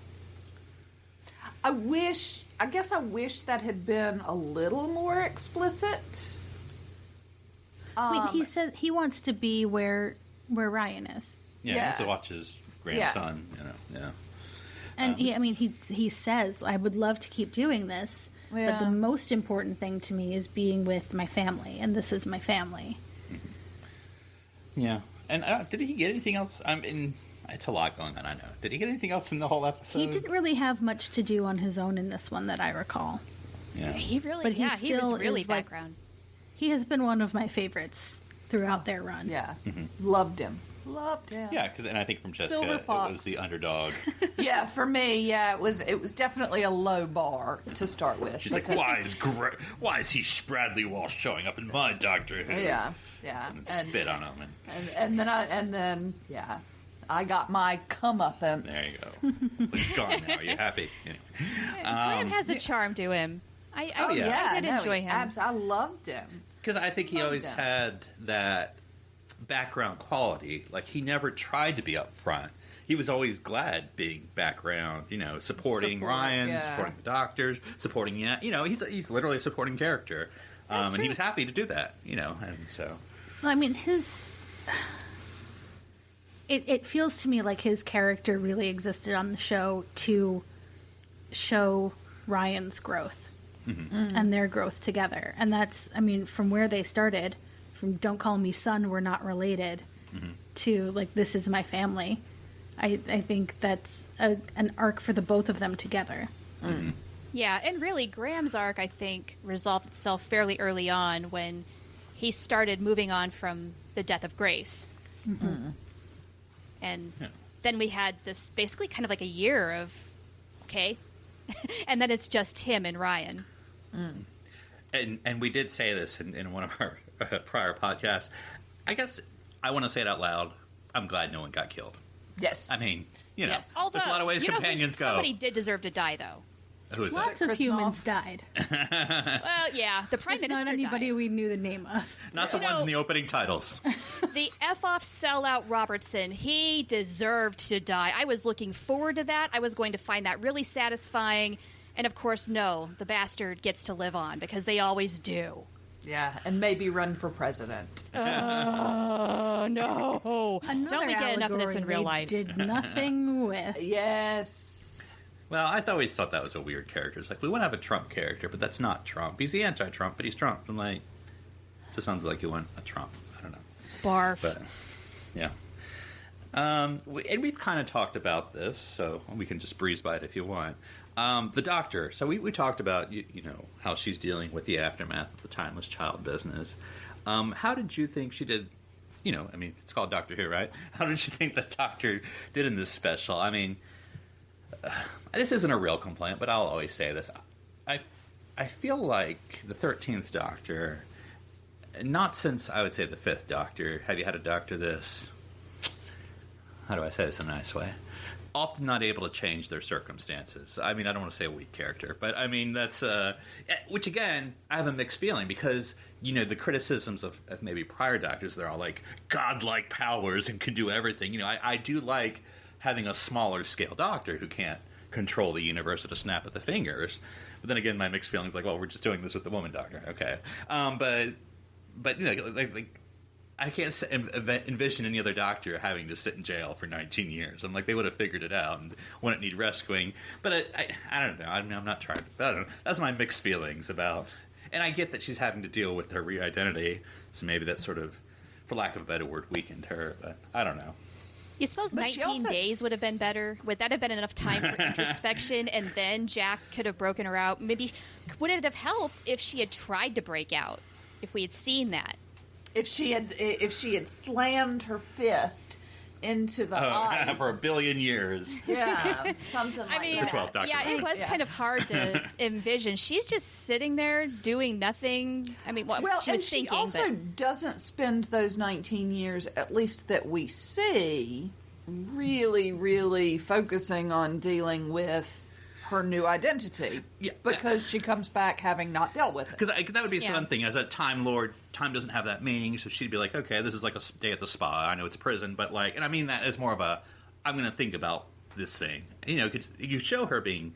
I guess I wish that had been a little more explicit. He said he wants to be where Ryan is. Yeah, he wants to watch his grandson, yeah. And he says, I would love to keep doing this. But the most important thing to me is being with my family, and this is my family. Yeah. And did he get anything else? I mean, it's a lot going on, I know. Did he get anything else in the whole episode? He didn't really have much to do on his own in this one that I recall. Yeah. He really, he was really background. He has been one of my favorites throughout their run. Yeah. Loved him. Yeah, and I think from Jessica, it was the underdog. Yeah, for me, it was definitely a low bar to start with. She's like, why is he Bradley Walsh showing up in my Doctor Who? Yeah. And spit on him. And then I got my comeuppance. There you go. He's gone now. Are you happy? Anyway. Graham has a charm to him. I did enjoy him. I loved him. Because I think he always had that background quality. Like, he never tried to be up front. He was always glad being background, supporting Ryan, supporting the doctors, supporting, he's literally a supporting character. And he was happy to do that, and so. Well, I mean, it feels to me like his character really existed on the show to show Ryan's growth and their growth together. And that's, from where they started, from Don't Call Me Son, We're Not Related, to, like, this is my family. I think that's an arc for the both of them together. Mm-hmm. Yeah, and really, Graham's arc, I think, resolved itself fairly early on when he started moving on from the death of Grace. Mm-hmm. And then we had this basically kind of like a year of, okay, and then it's just him and Ryan. And we did say this in one of our prior podcasts. I guess I want to say it out loud. I'm glad no one got killed. Yes. I mean, you know, Yes. there's a lot of ways companions go. Somebody did deserve to die, though. Who is Lots that? of humans died. Well, yeah, the Prime Just Minister not anybody died. we knew the name of. Not the ones in the opening titles. The F-off sellout Robertson, he deserved to die. I was looking forward to that. I was going to find that really satisfying. And of course, no, the bastard gets to live on, because they always do. Yeah, and maybe run for president. Oh, no. Another Don't we get enough of this in real life? Did nothing with. Yes. Well, I always thought that was a weird character. It's like, we want to have a Trump character, but that's not Trump. He's the anti-Trump, but he's Trump. I'm like, just sounds like you want a Trump. I don't know. Barf. But, yeah. And we've kind of talked about this, so we can just breeze by it if you want. The doctor. So we talked about, you know, how she's dealing with the aftermath of the timeless child business. How did you think she did? You know, I mean, it's called Doctor Who, right? How did you think the doctor did in this special? I mean, this isn't a real complaint, but I'll always say this. I feel like the 13th Doctor, not since, I would say, the 5th Doctor, have you had a Doctor this, how do I say this in a nice way? Often not able to change their circumstances. I mean, I don't want to say a weak character, but I mean, that's, which again, I have a mixed feeling because, you know, the criticisms of maybe prior Doctors, they're all like godlike powers and can do everything. You know, I do like having a smaller scale Doctor who can't control the universe at a snap of the fingers. But then again, my mixed feelings like, well, we're just doing this with the woman Doctor. Okay. But you know, like I can't envision any other Doctor having to sit in jail for 19 years. I'm like, they would have figured it out and wouldn't need rescuing. But I don't know. I mean, I'm not trying to. I don't know. That's my mixed feelings about. And I get that she's having to deal with her re-identity, so maybe that sort of, for lack of a better word, weakened her. But I don't know. You suppose But she 19 also- days would have been better? Would that have been enough time for introspection, and then Jack could have broken her out? Maybe would it have helped if she had tried to break out? If we had seen that? If she had slammed her fist into the ice For a billion years. yeah, something like I mean, The 12th Doctor. yeah, it was kind of hard to envision. She's just sitting there doing nothing. I mean, Well, she and was she thinking, also but doesn't spend those 19 years, at least that we see, really, really focusing on dealing with her new identity. Yeah. Because she comes back having not dealt with it. Because that would be Yeah. something, as a Time Lord, time doesn't have that meaning, so she'd be like, okay, this is like a day at the spa. I know it's a prison, but like, and I mean that as more of a, I'm going to think about this thing. You know, you show her being,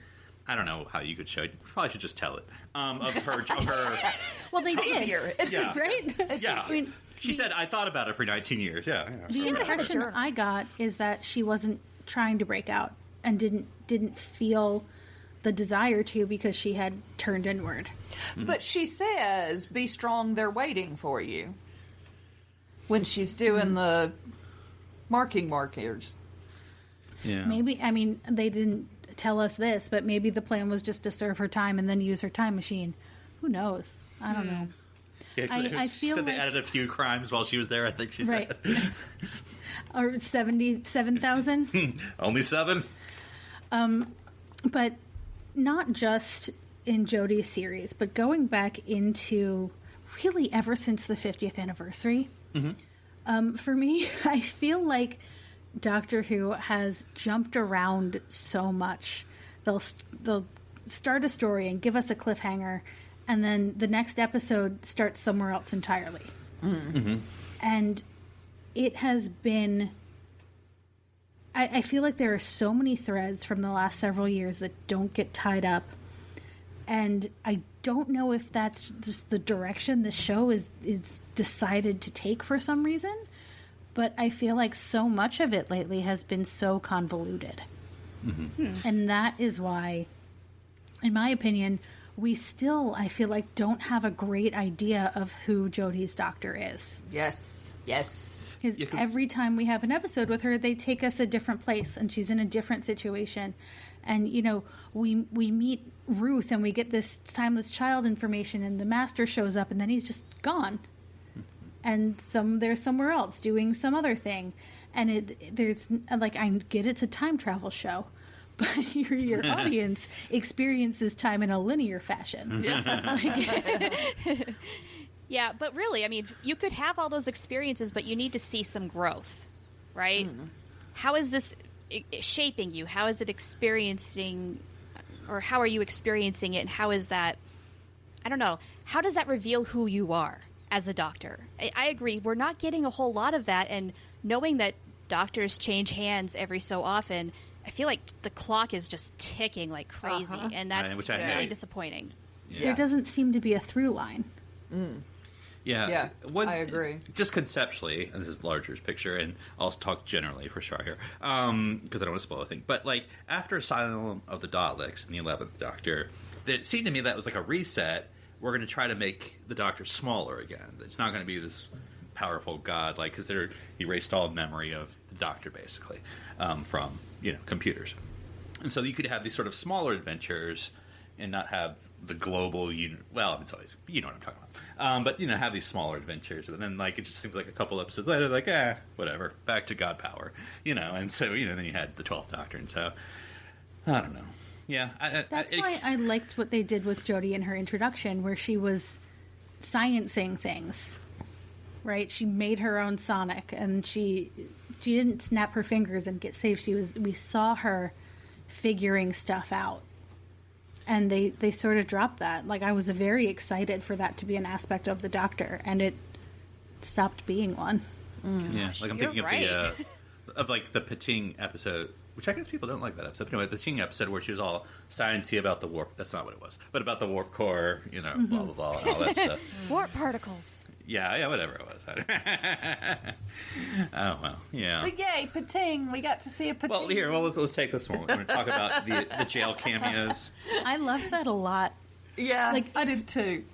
I don't know how you could show it. You probably should just tell it. Of her Well, they It's did. easier. It's Yeah. Right? yeah. I mean, She said, I thought about it for 19 years. Yeah. the impression I got is that she wasn't trying to break out and didn't feel the desire to because she had turned inward. But she says, be strong, they're waiting for you. When she's doing the markers. Yeah. Maybe, I mean, they didn't tell us this, but maybe the plan was just to serve her time and then use her time machine. Who knows? I don't know. Yeah, I she feel said they like- added a few crimes while she was there, I think she Right. said. Or 77,000? Only 7? But not just in Jodie's series, but going back into really ever since the 50th anniversary. For me, I feel like Doctor Who has jumped around so much. They'll start a story and give us a cliffhanger, and then the next episode starts somewhere else entirely. And it has been... I feel like there are so many threads from the last several years that don't get tied up. And I don't know if that's just the direction the show is decided to take for some reason. But I feel like so much of it lately has been so convoluted. And that is why, in my opinion, we still, I feel like, don't have a great idea of who Jodie's doctor is. Yes. Because every time we have an episode with her, they take us a different place, and she's in a different situation. And, you know, we meet Ruth, and we get this timeless child information, and the master shows up, and then he's just gone. And they're somewhere else doing some other thing. And there's, like, I get it's a time travel show, but your audience experiences time in a linear fashion. Yeah, but really, I mean, you could have all those experiences, but you need to see some growth, right? How is this shaping you? How is it experiencing, or how are you experiencing it, and how is that, I don't know, how does that reveal who you are as a doctor? I agree, we're not getting a whole lot of that, and knowing that doctors change hands every so often, I feel like the clock is just ticking like crazy, and that's really disappointing. There doesn't seem to be a through line. Yeah, I agree. Just conceptually, and this is Larger's picture, and I'll talk generally for Char here, because I don't want to spoil a thing. But, like, after Asylum of the Daleks and the 11th Doctor, it seemed to me that was like a reset. We're going to try to make the Doctor smaller again. It's not going to be this powerful god, like, because they're erased all memory of the Doctor, basically, from, you know, computers. And so you could have these sort of smaller adventures and not have the global, well, it's always, you know what I'm talking about. But, you know, have these smaller adventures. But then, like, it just seems like a couple episodes later, like, whatever, back to God power, you know. And so, you know, then you had the 12th Doctor. And so, I don't know. Yeah. That's why I liked what they did with Jodie in her introduction, where she was sciencing things, right? She made her own Sonic, and she didn't snap her fingers and get saved. We saw her figuring stuff out. And they sort of dropped that. Like, I was very excited for that to be an aspect of the Doctor, and it stopped being one. Yeah, like I'm thinking of like the Pating episode, which I guess people don't like that episode. But anyway, the Pating episode where she was all sciencey about the warp. That's not what it was, but about the warp core, you know, blah blah blah, and all that stuff. Warp particles. Yeah, whatever it was. Oh well, yeah. But yay, Pating! We got to see a Pating. Well, let's take this one. We're going to talk about the jail cameos. I love that a lot. Yeah, like I did too.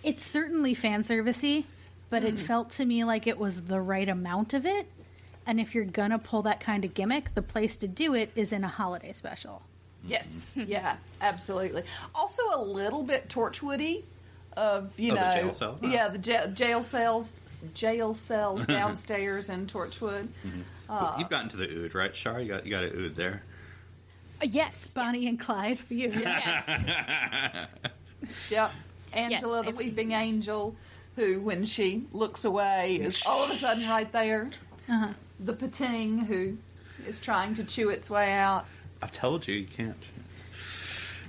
It's certainly fan servicey, but it felt to me like it was the right amount of it. And if you're gonna pull that kind of gimmick, the place to do it is in a holiday special. Yes, yeah, absolutely. Also, a little bit Torchwoody. Of know, the jail cell? Oh. Yeah, the jail cells downstairs in Torchwood. You've gotten to the Ood, right, Char? You got an Ood there. Yes, Bonnie and Clyde for you. Yes. Yep, Angela, the weeping angel, who, when she looks away, is all of a sudden right there. The Pating, who is trying to chew its way out. I've told you can't.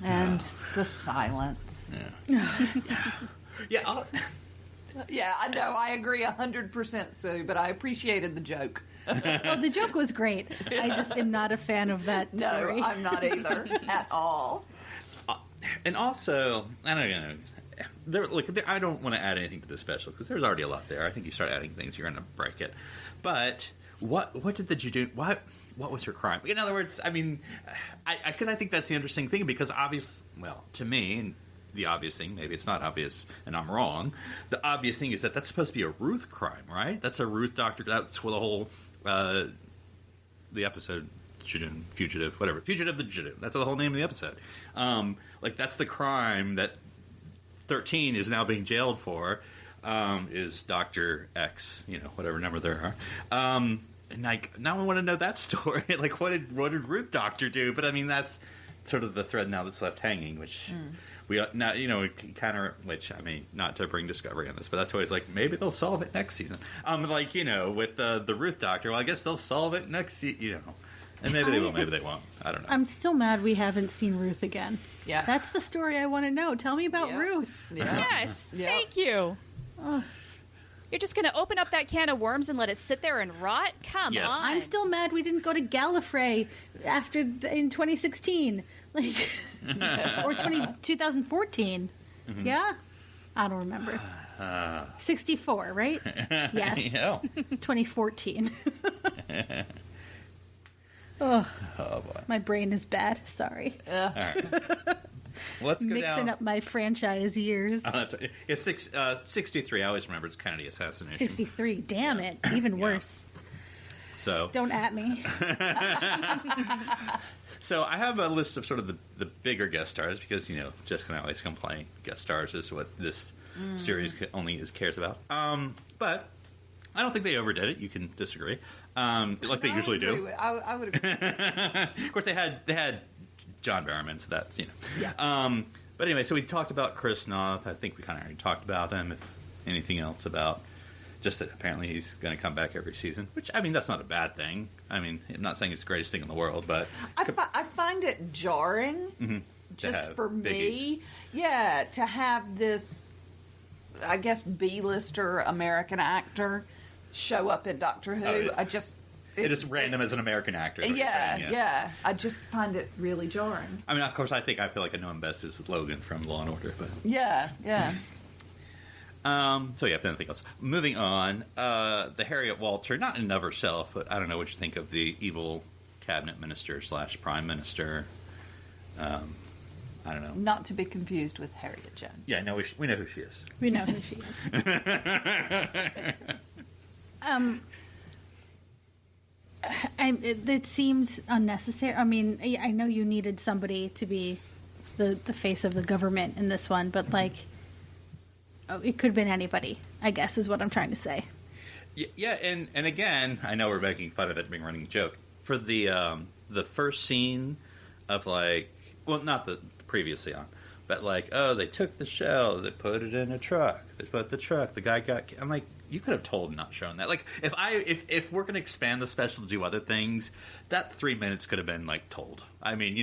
And the silence. Yeah. Yeah, I know. I agree 100%, Sue, but I appreciated the joke. Oh, the joke was great. I just am not a fan of that story. No, I'm not either at all. And also, I don't know. I don't want to add anything to this special because there's already a lot there. I think you start adding things, you're going to break it. But what did the Judoon? What was her crime? In other words, I mean, because I think that's the interesting thing. Because to me, the obvious thing, maybe it's not obvious, and I'm wrong. The obvious thing is that that's supposed to be a Ruth crime, right? That's a Ruth Doctor. That's what the whole the episode, Judoon, Fugitive, whatever, Fugitive the Judoon. That's the whole name of the episode. That's the crime that 13 is now being jailed for. Is Dr. X, whatever number there are. And now I want to know that story. Like, what did Ruth Doctor do? But I mean, that's sort of the thread now that's left hanging, which we now, kind of, which I mean, not to bring Discovery on this, but that's always like, maybe they'll solve it next season. With the Ruth Doctor, well, I guess they'll solve it next season, and maybe they will, maybe they won't. I don't know. I'm still mad we haven't seen Ruth again. Yeah, that's the story I want to know. Tell me about Ruth. Yeah. Yes, thank you. You're just going to open up that can of worms and let it sit there and rot? Come on. I'm still mad we didn't go to Gallifrey in 2016. Or 2014. Mm-hmm. Yeah? I don't remember. 64, right? Yes. Yeah. 2014. Oh, boy. My brain is bad. Sorry. All right. let's go mixing down. up my franchise years. Oh, that's right. It's 63. I always remember it's Kennedy assassination. 63. Damn it. Even worse. So Don't at me. So I have a list of sort of the bigger guest stars because, Jessica and I always complain guest stars is what this series only cares about. But I don't think they overdid it. You can disagree. Like they usually do. I would agree. Of course, they had John Barrowman, so that's, Yeah. But anyway, so we talked about Chris Noth. I think we kind of already talked about him. If anything else about just that apparently he's going to come back every season, which, I mean, that's not a bad thing. I mean, I'm not saying it's the greatest thing in the world, but... I find it jarring, just for me. Yeah, to have this, I guess, B-lister American actor show up in Doctor Who. Oh, yeah. It is random as an American actor. Yeah. I just find it really jarring. I mean, of course, I feel like I know him best as Logan from Law and Order, but... Yeah. So yeah, if anything else. Moving on, the Harriet Walter, not in and of herself, but I don't know what you think of the evil cabinet minister / prime minister. I don't know. Not to be confused with Harriet Jones. Yeah, no, we know who she is. We know who she is. It seemed unnecessary. I mean, I know you needed somebody to be the face of the government in this one, but it could have been anybody, I guess, is what I'm trying to say. Yeah, and again, I know we're making fun of it being a running joke. For the first scene of not the previously on, but they took the shell, they put it in a truck, the guy got... I'm like, you could have told and not shown that. Like, if we're going to expand the special to do other things, that 3 minutes could have been, told. I mean,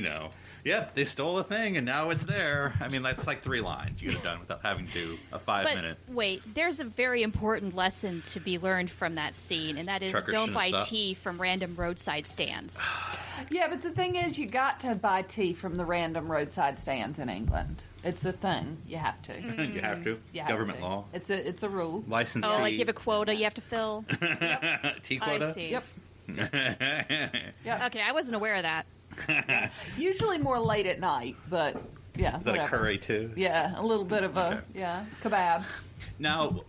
yep, they stole a thing and now it's there. I mean, that's 3 lines you could have done without having to do a 5-minute. But wait, there's a very important lesson to be learned from that scene, and that is don't buy tea from random roadside stands. Yeah, but the thing is, you got to buy tea from the random roadside stands in England. It's a thing. You have to. You have to. Government law. It's a rule. License Oh, fee. like you have a quota you have to fill? Tea quota? I see. Yep. Okay, I wasn't aware of that. Usually more late at night, but yeah. Is that a curry too? Yeah, a little bit of a kebab. Now,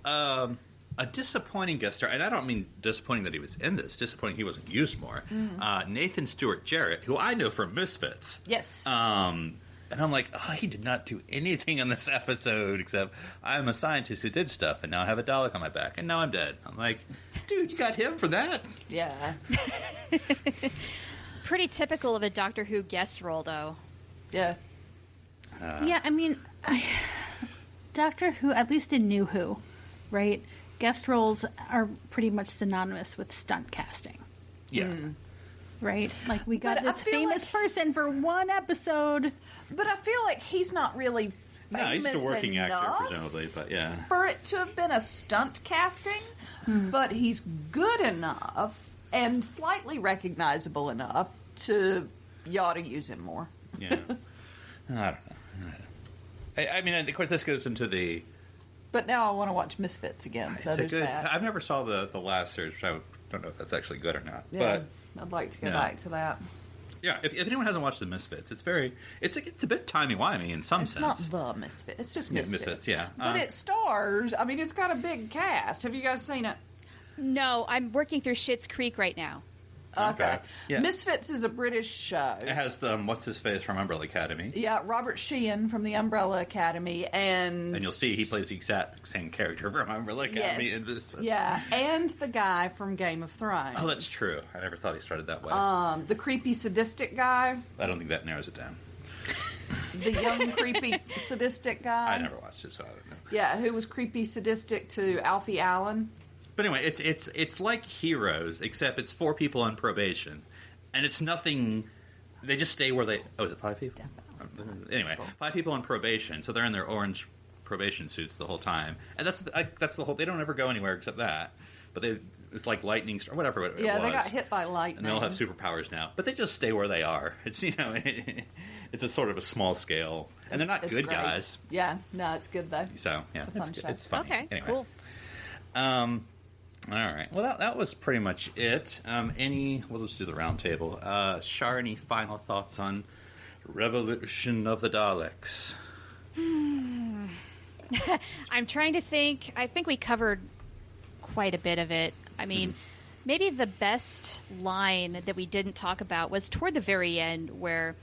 a disappointing guest star, and I don't mean disappointing that he was in this, disappointing he wasn't used more. Nathan Stewart Jarrett, who I know from Misfits. Yes. And I'm like, he did not do anything in this episode except I'm a scientist who did stuff, and now I have a Dalek on my back, and now I'm dead. I'm like, dude, you got him for that? Yeah. Pretty typical of a Doctor Who guest role, though. Yeah. Yeah, I mean, Doctor Who, at least in New Who, right? Guest roles are pretty much synonymous with stunt casting. Yeah. Right? We got But this famous person for one episode. But I feel like he's not really No, famous he's a working enough actor, presumably, but yeah. for it to have been a stunt casting, but he's good enough and slightly recognizable enough to you ought to use him more. Yeah. I don't know. I mean, of course, this goes into the... But now I want to watch Misfits again, so there's that. I've never saw the last series, which I don't know if that's actually good or not. Yeah, But I'd like to go back to that. yeah, if anyone hasn't watched the Misfits, it's a bit timey-wimey in some It's sense. not the Misfits. It's just Yeah, Misfits. yeah. But it stars. I mean, it's got a big cast. Have you guys seen it? No, I'm working through Schitt's Creek right now. Okay. Yeah. Misfits is a British show. It has the what's-his-face from Umbrella Academy. Yeah, Robert Sheehan from the Umbrella Academy, and And you'll see he plays the exact same character from Umbrella Academy in this. Yeah, and the guy from Game of Thrones. Oh, that's true. I never thought he started that way. The creepy sadistic guy, I don't think that narrows it down. the young creepy sadistic guy. I never watched it, so I don't know. Yeah, who was creepy sadistic to Alfie Allen. But anyway, it's like Heroes, except it's 4 people on probation, and it's nothing. They just stay where they. Oh, is it 5 people? Anyway, 5 people on probation, so they're in their orange probation suits the whole time, and that's the whole. They don't ever go anywhere except that. But it's like lightning or whatever. It Yeah, was. they got hit by lightning, and they all have superpowers now. But they just stay where they are. It's it's a sort of a small scale, and they're not It's good great. guys. Yeah, no, it's good though. So yeah, It's a fun show. It's funny. Okay, Anyway. cool. All right. Well, that was pretty much it. We'll just do the round table. Char, any final thoughts on Revolution of the Daleks. I'm trying to think. I think we covered quite a bit of it. I mean, maybe the best line that we didn't talk about was toward the very end, where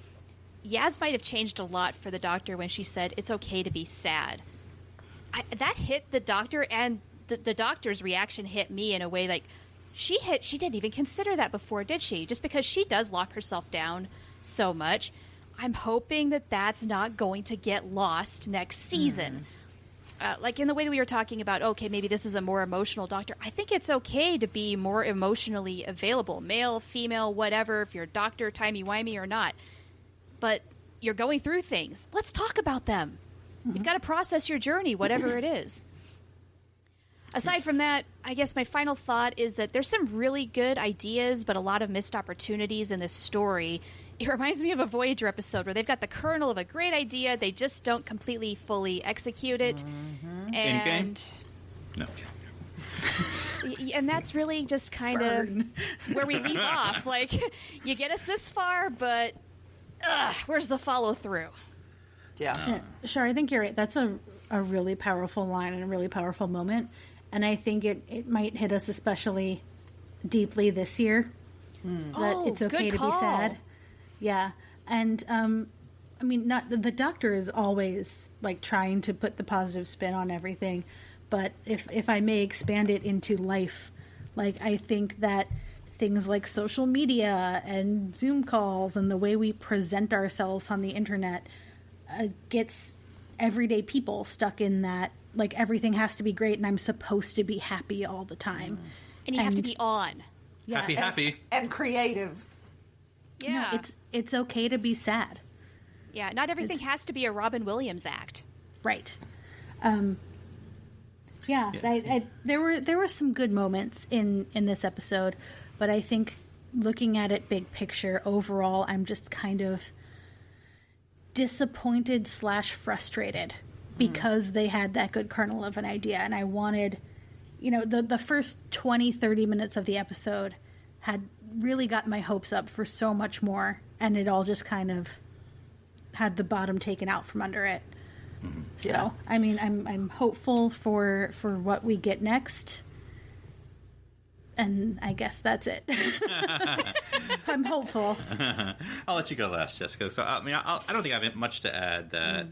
Yaz might have changed a lot for the Doctor when she said, "It's okay to be sad." That hit the Doctor, and the Doctor's reaction hit me in a way like she didn't even consider that before, did she? Just because she does lock herself down so much. I'm hoping that that's not going to get lost next season. Like in the way that we were talking about, okay, maybe this is a more emotional Doctor. I think it's okay to be more emotionally available, male, female, whatever, if you're a doctor, timey-wimey or not. But you're going through things. Let's talk about them. You've got to process your journey, whatever it is. Aside from that, I guess my final thought is that there's some really good ideas, but a lot of missed opportunities in this story. It reminds me of a Voyager episode where they've got the kernel of a great idea, they just don't completely, fully execute it. And No. and that's really just kind of where we leave off. Like, you get us this far, but where's the follow-through? Yeah. Sure, I think you're right. That's a really powerful line and a really powerful moment. And I think it might hit us especially deeply this year. That it's okay to be sad. Yeah. And, I mean, not the Doctor is always, like, trying to put the positive spin on everything. But if I may expand it into life, like, I think that things like social media and Zoom calls and the way we present ourselves on the internet gets everyday people stuck in that, like, everything has to be great and I'm supposed to be happy all the time. And you have to be on. Yeah, Happy. And creative. Yeah. No, it's okay to be sad. Yeah, not everything has to be a Robin Williams act. Right. There were some good moments in this episode, but I think looking at it big picture, overall, I'm just kind of disappointed / frustrated because they had that good kernel of an idea, and I wanted, the first 20-30 minutes of the episode had really got my hopes up for so much more, and it all just kind of had the bottom taken out from under it. Yeah. So, I mean, I'm hopeful for what we get next, and I guess that's it. I'm hopeful. I'll let you go last, Jessica. So, I mean, I don't think I have much to add. That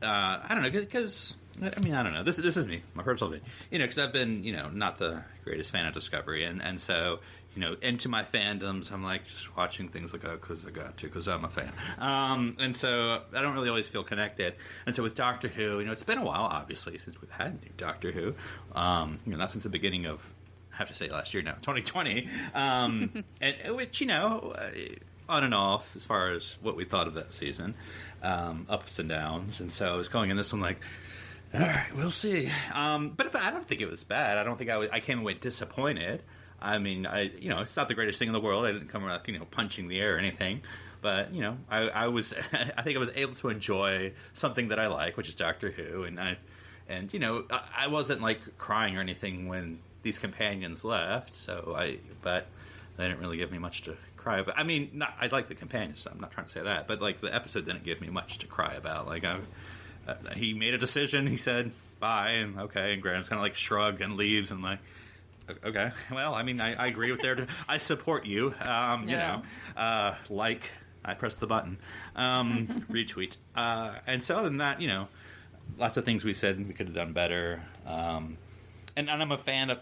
I don't know, because I mean, I don't know. This is me, my personal opinion. Because I've been, not the greatest fan of Discovery, and so, into my fandoms, I'm like just watching things like, because I got to, because I'm a fan. And so I don't really always feel connected. And so with Doctor Who, it's been a while, obviously, since we've had new Doctor Who. Not since the beginning of, I have to say last year now, 2020. And which, on and off as far as what we thought of that season, ups and downs. And so I was going in this one like, all right, we'll see. But I don't think it was bad. I don't think I came away disappointed. I mean, it's not the greatest thing in the world. I didn't come around, punching the air or anything. But, I was, I think I was able to enjoy something that I like, which is Doctor Who. And I wasn't like crying or anything when these companions left. But they didn't really give me much to cry about. I mean, I like the companions, so I'm not trying to say that. But like the episode didn't give me much to cry about. Like he made a decision. He said bye, and okay. And Graham's kind of like shrugged and leaves, and like, okay. Well, I mean, I agree with I support you. Like I pressed the button, retweet, and so other than that, lots of things we said we could have done better. And I'm a fan of,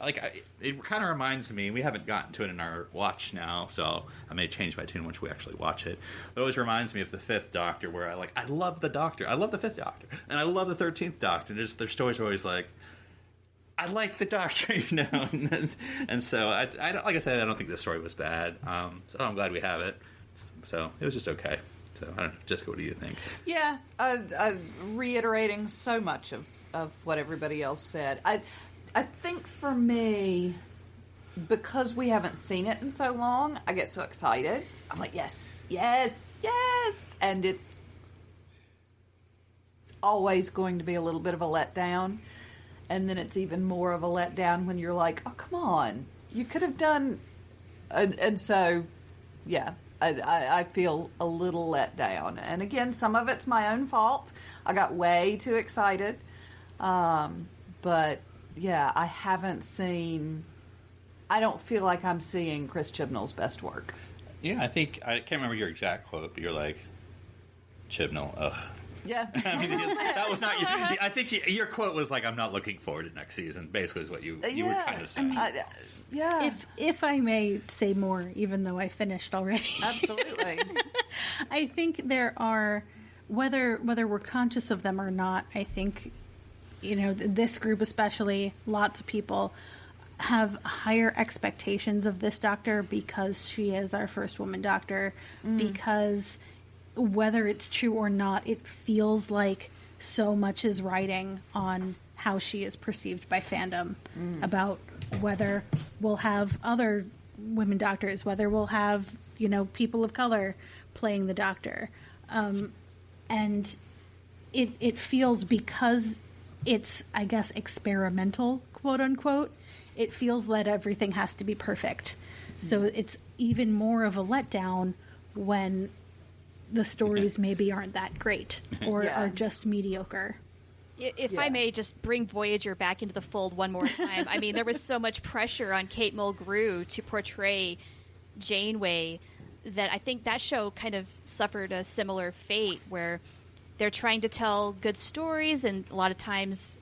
it kind of reminds me, we haven't gotten to it in our watch now, so I may change my tune once we actually watch it. It always reminds me of the Fifth Doctor, where I love the Doctor. I love the Fifth Doctor. And I love the 13th Doctor. Their stories are always like, I like the Doctor, And so, like I said, I don't think this story was bad. So I'm glad we have it. So it was just okay. So, I don't know. Jessica, what do you think? Yeah, reiterating so much of what everybody else said. I think for me, because we haven't seen it in so long, I get so excited. I'm like, yes, yes, yes. And it's always going to be a little bit of a letdown. And then it's even more of a letdown when you're like, oh, come on. You could have done... And so, yeah. I feel a little let down. And again, some of it's my own fault. I got way too excited. But yeah, I don't feel like I'm seeing Chris Chibnall's best work. Yeah, I can't remember your exact quote, but you're like, Chibnall, ugh. Yeah. I mean, that was not. I think your quote was like, "I'm not looking forward to next season." Basically, is what you were kind of saying. Yeah. If I may say more, even though I finished already. Absolutely. I think there are, whether we're conscious of them or not, I think, this group especially, lots of people have higher expectations of this doctor because she is our first woman doctor, because whether it's true or not, it feels like so much is riding on how she is perceived by fandom, about whether we'll have other women doctors, whether we'll have, people of color playing the doctor. And it feels, because it's, I guess, experimental, quote unquote, it feels that everything has to be perfect. So it's even more of a letdown when the stories maybe aren't that great or are just mediocre. If I may just bring Voyager back into the fold one more time. I mean, there was so much pressure on Kate Mulgrew to portray Janeway that I think that show kind of suffered a similar fate, where they're trying to tell good stories, and a lot of times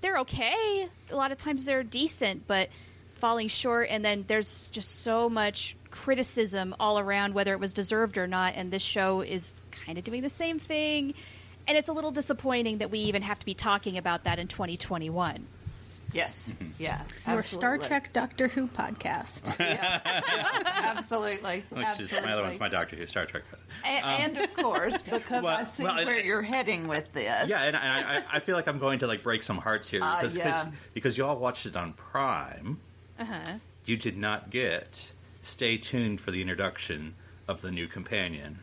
they're okay. A lot of times they're decent, but falling short. And then there's just so much criticism all around, whether it was deserved or not. And this show is kind of doing the same thing. And it's a little disappointing that we even have to be talking about that in 2021. Yes. Yeah. Your Star Trek Doctor Who podcast. Absolutely. Which is my other one's my Doctor Who Star Trek. And of course, because I see where you're heading with this. Yeah, and I feel like I'm going to break some hearts here because you all watched it on Prime. You did not get Stay tuned for the introduction of the new companion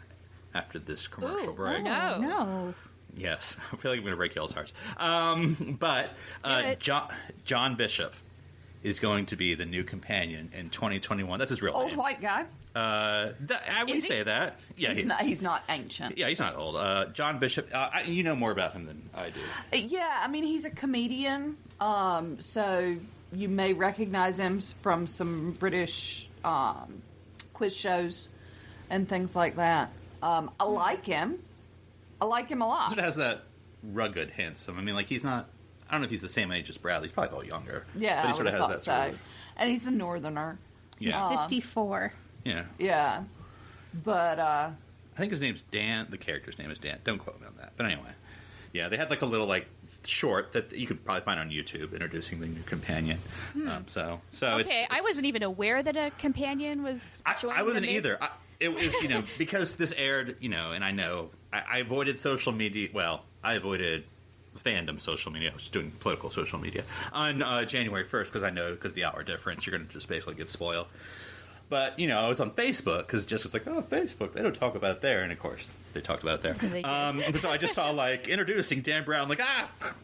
after this commercial break. No. Yes, I feel like I'm going to break y'all's hearts. But John Bishop is going to be the new companion in 2021. That's his real name. Old white guy. I would say that. Yeah, he's not ancient. Yeah, he's not old. John Bishop. You know more about him than I do. Yeah, I mean, he's a comedian. So you may recognize him from some British quiz shows and things like that. I like him. I like him a lot. It has that rugged, handsome. I mean, like, he's not. I don't know if he's the same age as Bradley. He's probably a little younger. Yeah, but he sort of has that so. sort of. And he's a northerner. Yeah, he's 54. Yeah. Yeah, but I think his name's Dan. The character's name is Dan. Don't quote me on that. But anyway, yeah, they had like a little short that you could probably find on YouTube introducing the new companion. So okay, I wasn't even aware that a companion was joining I wasn't the mix. either. It was, because this aired, and I know I avoided social media. Well, I avoided fandom social media. I was doing political social media on January 1st because the hour difference, you're going to just basically get spoiled. But, I was on Facebook because Jessica's like, oh, Facebook, they don't talk about it there. And, of course, they talked about it there. So I just saw, introducing Dan Brown,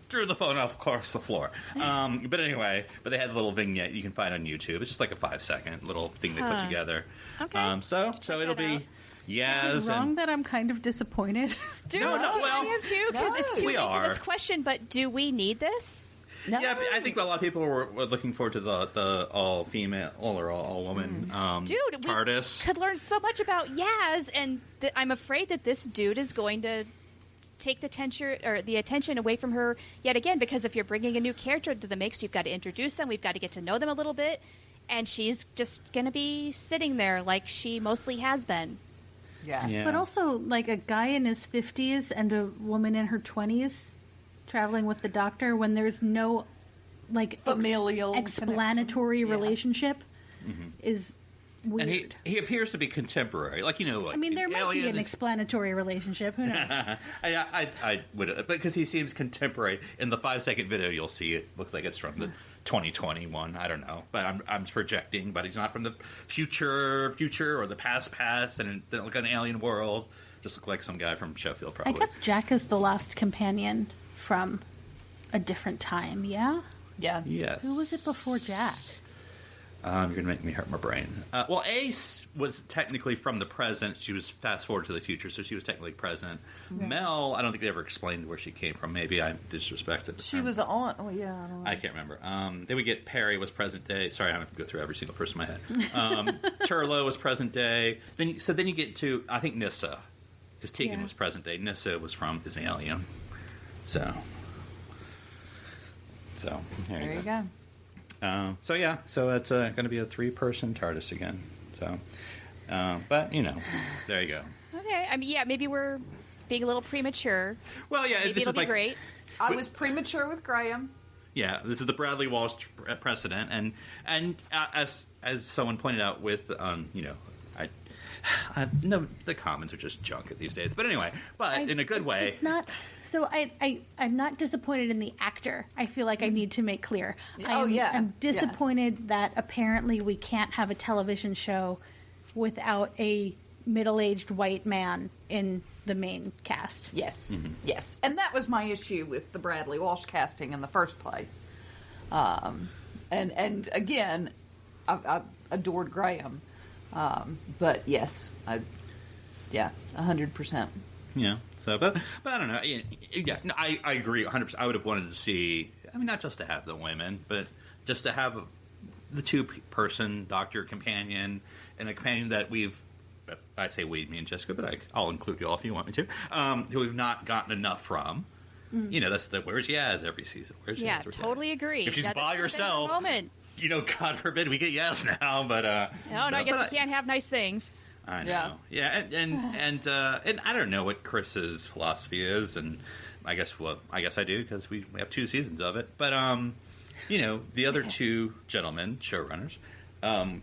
threw the phone off across the floor. But anyway, they had a little vignette you can find on YouTube. It's just like a 5-second little thing they put together. Okay. So it'll be Yaz. Is it wrong that I'm kind of disappointed? Dude, No, well, I am too, because it's too we late for are. this question, but do we need this? no. Yeah, I think a lot of people were looking forward to the all-female, all-woman Dude, we TARDIS. could learn so much about Yaz, and I'm afraid that this dude is going to take the attention away from her yet again, because if you're bringing a new character to the mix, you've got to introduce them, we've got to get to know them a little bit, and she's just going to be sitting there like she mostly has been. Yeah. But also, a guy in his 50s and a woman in her 20s traveling with the doctor when there's no, familial explanatory connection. relationship is weird. And he appears to be contemporary. I mean, there might be an explanatory relationship. Who knows? I would, because he seems contemporary. In the 5-second video, you'll see it looks like it's from the 2021. I don't know, but I'm projecting. But he's not from the future or the past, and like an alien world. Just look like some guy from Sheffield, probably. I guess Jack is the last companion from a different time. Yeah. Yeah. Yes. Who was it before Jack? You're going to make me hurt my brain. Well, Ace was technically from the present. She was fast forward to the future, so she was technically present. Right. Mel, I don't think they ever explained where she came from. Maybe I disrespected. She was on. Oh yeah, I don't know. I can't remember. Then we get Perry was present day. Sorry, I don't have to go through every single person in my head. Turlo was present day. Then you get to I think Nyssa, because Tegan was present day. Nyssa was from is an alien. So there you go. So it's going to be a 3-person TARDIS again. So, but there you go. Okay, I mean, maybe we're being a little premature. Well, yeah, maybe it'll be great. I was premature with Graham. Yeah, this is the Bradley Walsh precedent, and as someone pointed out with no, the comments are just junk these days. But anyway, in a good way. It's not. So I'm not disappointed in the actor. I feel like I need to make clear. I'm disappointed that apparently we can't have a television show without a middle-aged white man in the main cast. Yes, yes. And that was my issue with the Bradley Walsh casting in the first place. And again, I adored Graham. But yes, 100%. Yeah. So, but I don't know. Yeah, no, I agree 100%. I would have wanted to see. I mean, not just to have the women, but just to have the 2-person doctor companion and a companion that we've. I say we, me and Jessica, but I'll include you all if you want me to. Who we've not gotten enough from. That's where's Yaz every season? Where's yeah, Yaz? totally agree. If she's by herself. God forbid we get Yes now, but I guess we can't have nice things. I know, and I don't know what Chris's philosophy is, and I guess I do because we have 2 seasons of it. But the other 2 gentlemen, showrunners,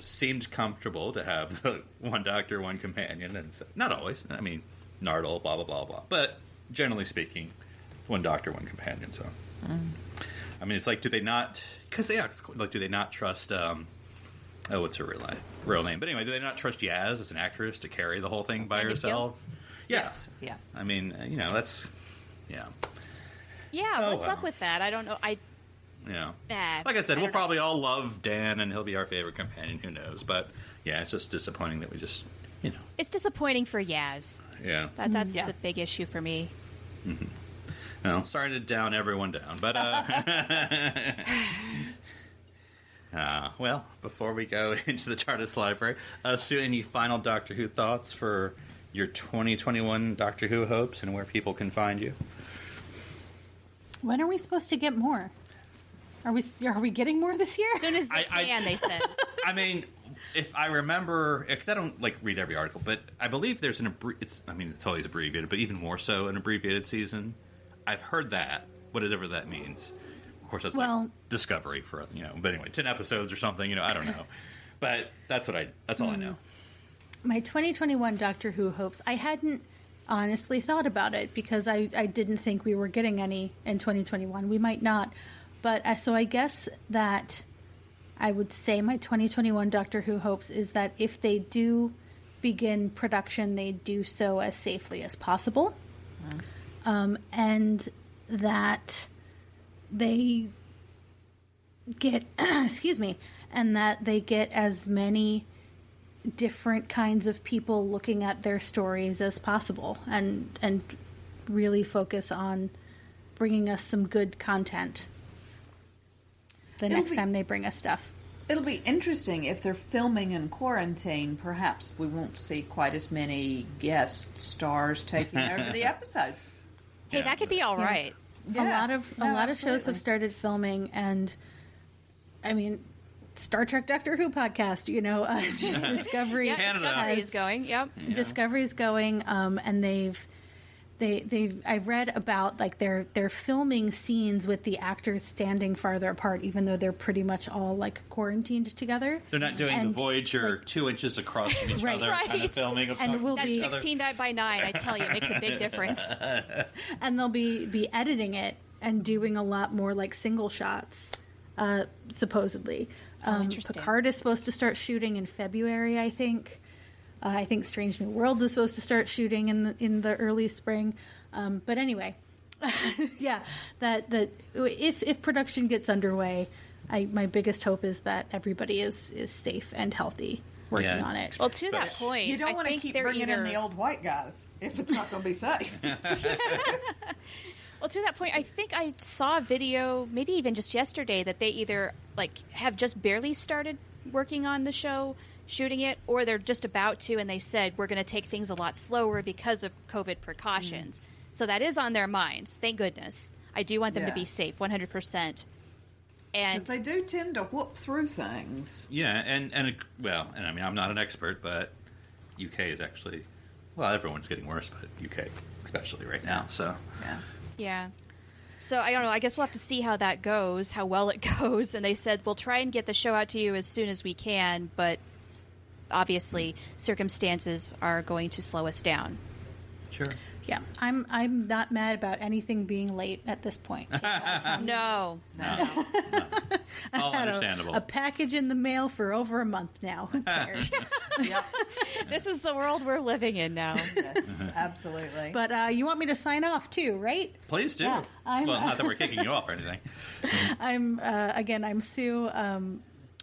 seemed comfortable to have the 1 doctor, 1 companion, and so, not always. I mean, Nardole, blah blah blah blah, but generally speaking, 1 doctor, 1 companion. So, I mean, it's like, do they not? Because do they not trust? What's her real name? But anyway, do they not trust Yaz as an actress to carry the whole thing by herself? Yes. Yeah. I mean, that's. Yeah. Yeah. What's up with that? I don't know. Like I said, we'll probably all love Dan, and he'll be our favorite companion. Who knows? But yeah, it's just disappointing that we just. It's disappointing for Yaz. Yeah. That's the big issue for me. Mm-hmm. Well, sorry to down everyone down, but well, before we go into the TARDIS library, Sue, any final Doctor Who thoughts for your 2021 Doctor Who hopes and where people can find you? When are we supposed to get more? Are we getting more this year? As soon as they can, they said. I mean, if I remember, because I don't read every article, but I believe there's it's always abbreviated, but even more so an abbreviated season. I've heard that, whatever that means. Of course, that's like Discovery for But anyway, 10 episodes or something. I don't know. But that's all I know. My 2021 Doctor Who hopes. I hadn't honestly thought about it because I didn't think we were getting any in 2021. We might not, but so I guess that I would say my 2021 Doctor Who hopes is that if they do begin production, they do so as safely as possible. And that they get, and that they get as many different kinds of people looking at their stories as possible, and really focus on bringing us some good content the next time they bring us stuff. It'll be interesting if they're filming in quarantine. Perhaps we won't see quite as many guest stars taking over the episodes. Hey, that could be all right. Yeah. A lot of shows have started filming, and I mean, Star Trek Doctor Who podcast. Discovery. Discovery is going. Yep. Yeah. Discovery is going, and they've I read about they're filming scenes with the actors standing farther apart, even though they're pretty much all quarantined together. They're not doing the Voyager 2 inches across from each other kind of filming. That's 16 by 9. I tell you, it makes a big difference. And they'll be editing it and doing a lot more single shots, supposedly. Picard is supposed to start shooting in February, I think. I think Strange New Worlds is supposed to start shooting in the early spring. But anyway, that if production gets underway, my biggest hope is that everybody is safe and healthy working on it. Well, to that point, You don't want to keep bringing in the old white guys if it's not going to be safe. Well, to that point, I think I saw a video, maybe even just yesterday, that they either have just barely started working on the show, shooting it, or they're just about to, and they said we're going to take things a lot slower because of COVID precautions. So that is on their minds. Thank goodness. I do want them to be safe, 100%. And they do tend to whoop through things. Yeah, and I mean, I'm not an expert, but UK is actually, everyone's getting worse, but UK especially right now. So yeah. So I don't know. I guess we'll have to see how that goes, how well it goes. And they said we'll try and get the show out to you as soon as we can, but obviously circumstances are going to slow us down. Sure. Yeah, I'm not mad about anything being late at this point. No. All understandable. A package in the mail for over a month now. Who cares? Yep. This is the world we're living in now. Yes, absolutely. But you want me to sign off too, right? Please do. Yeah, not that we're kicking you off or anything. I'm Sue.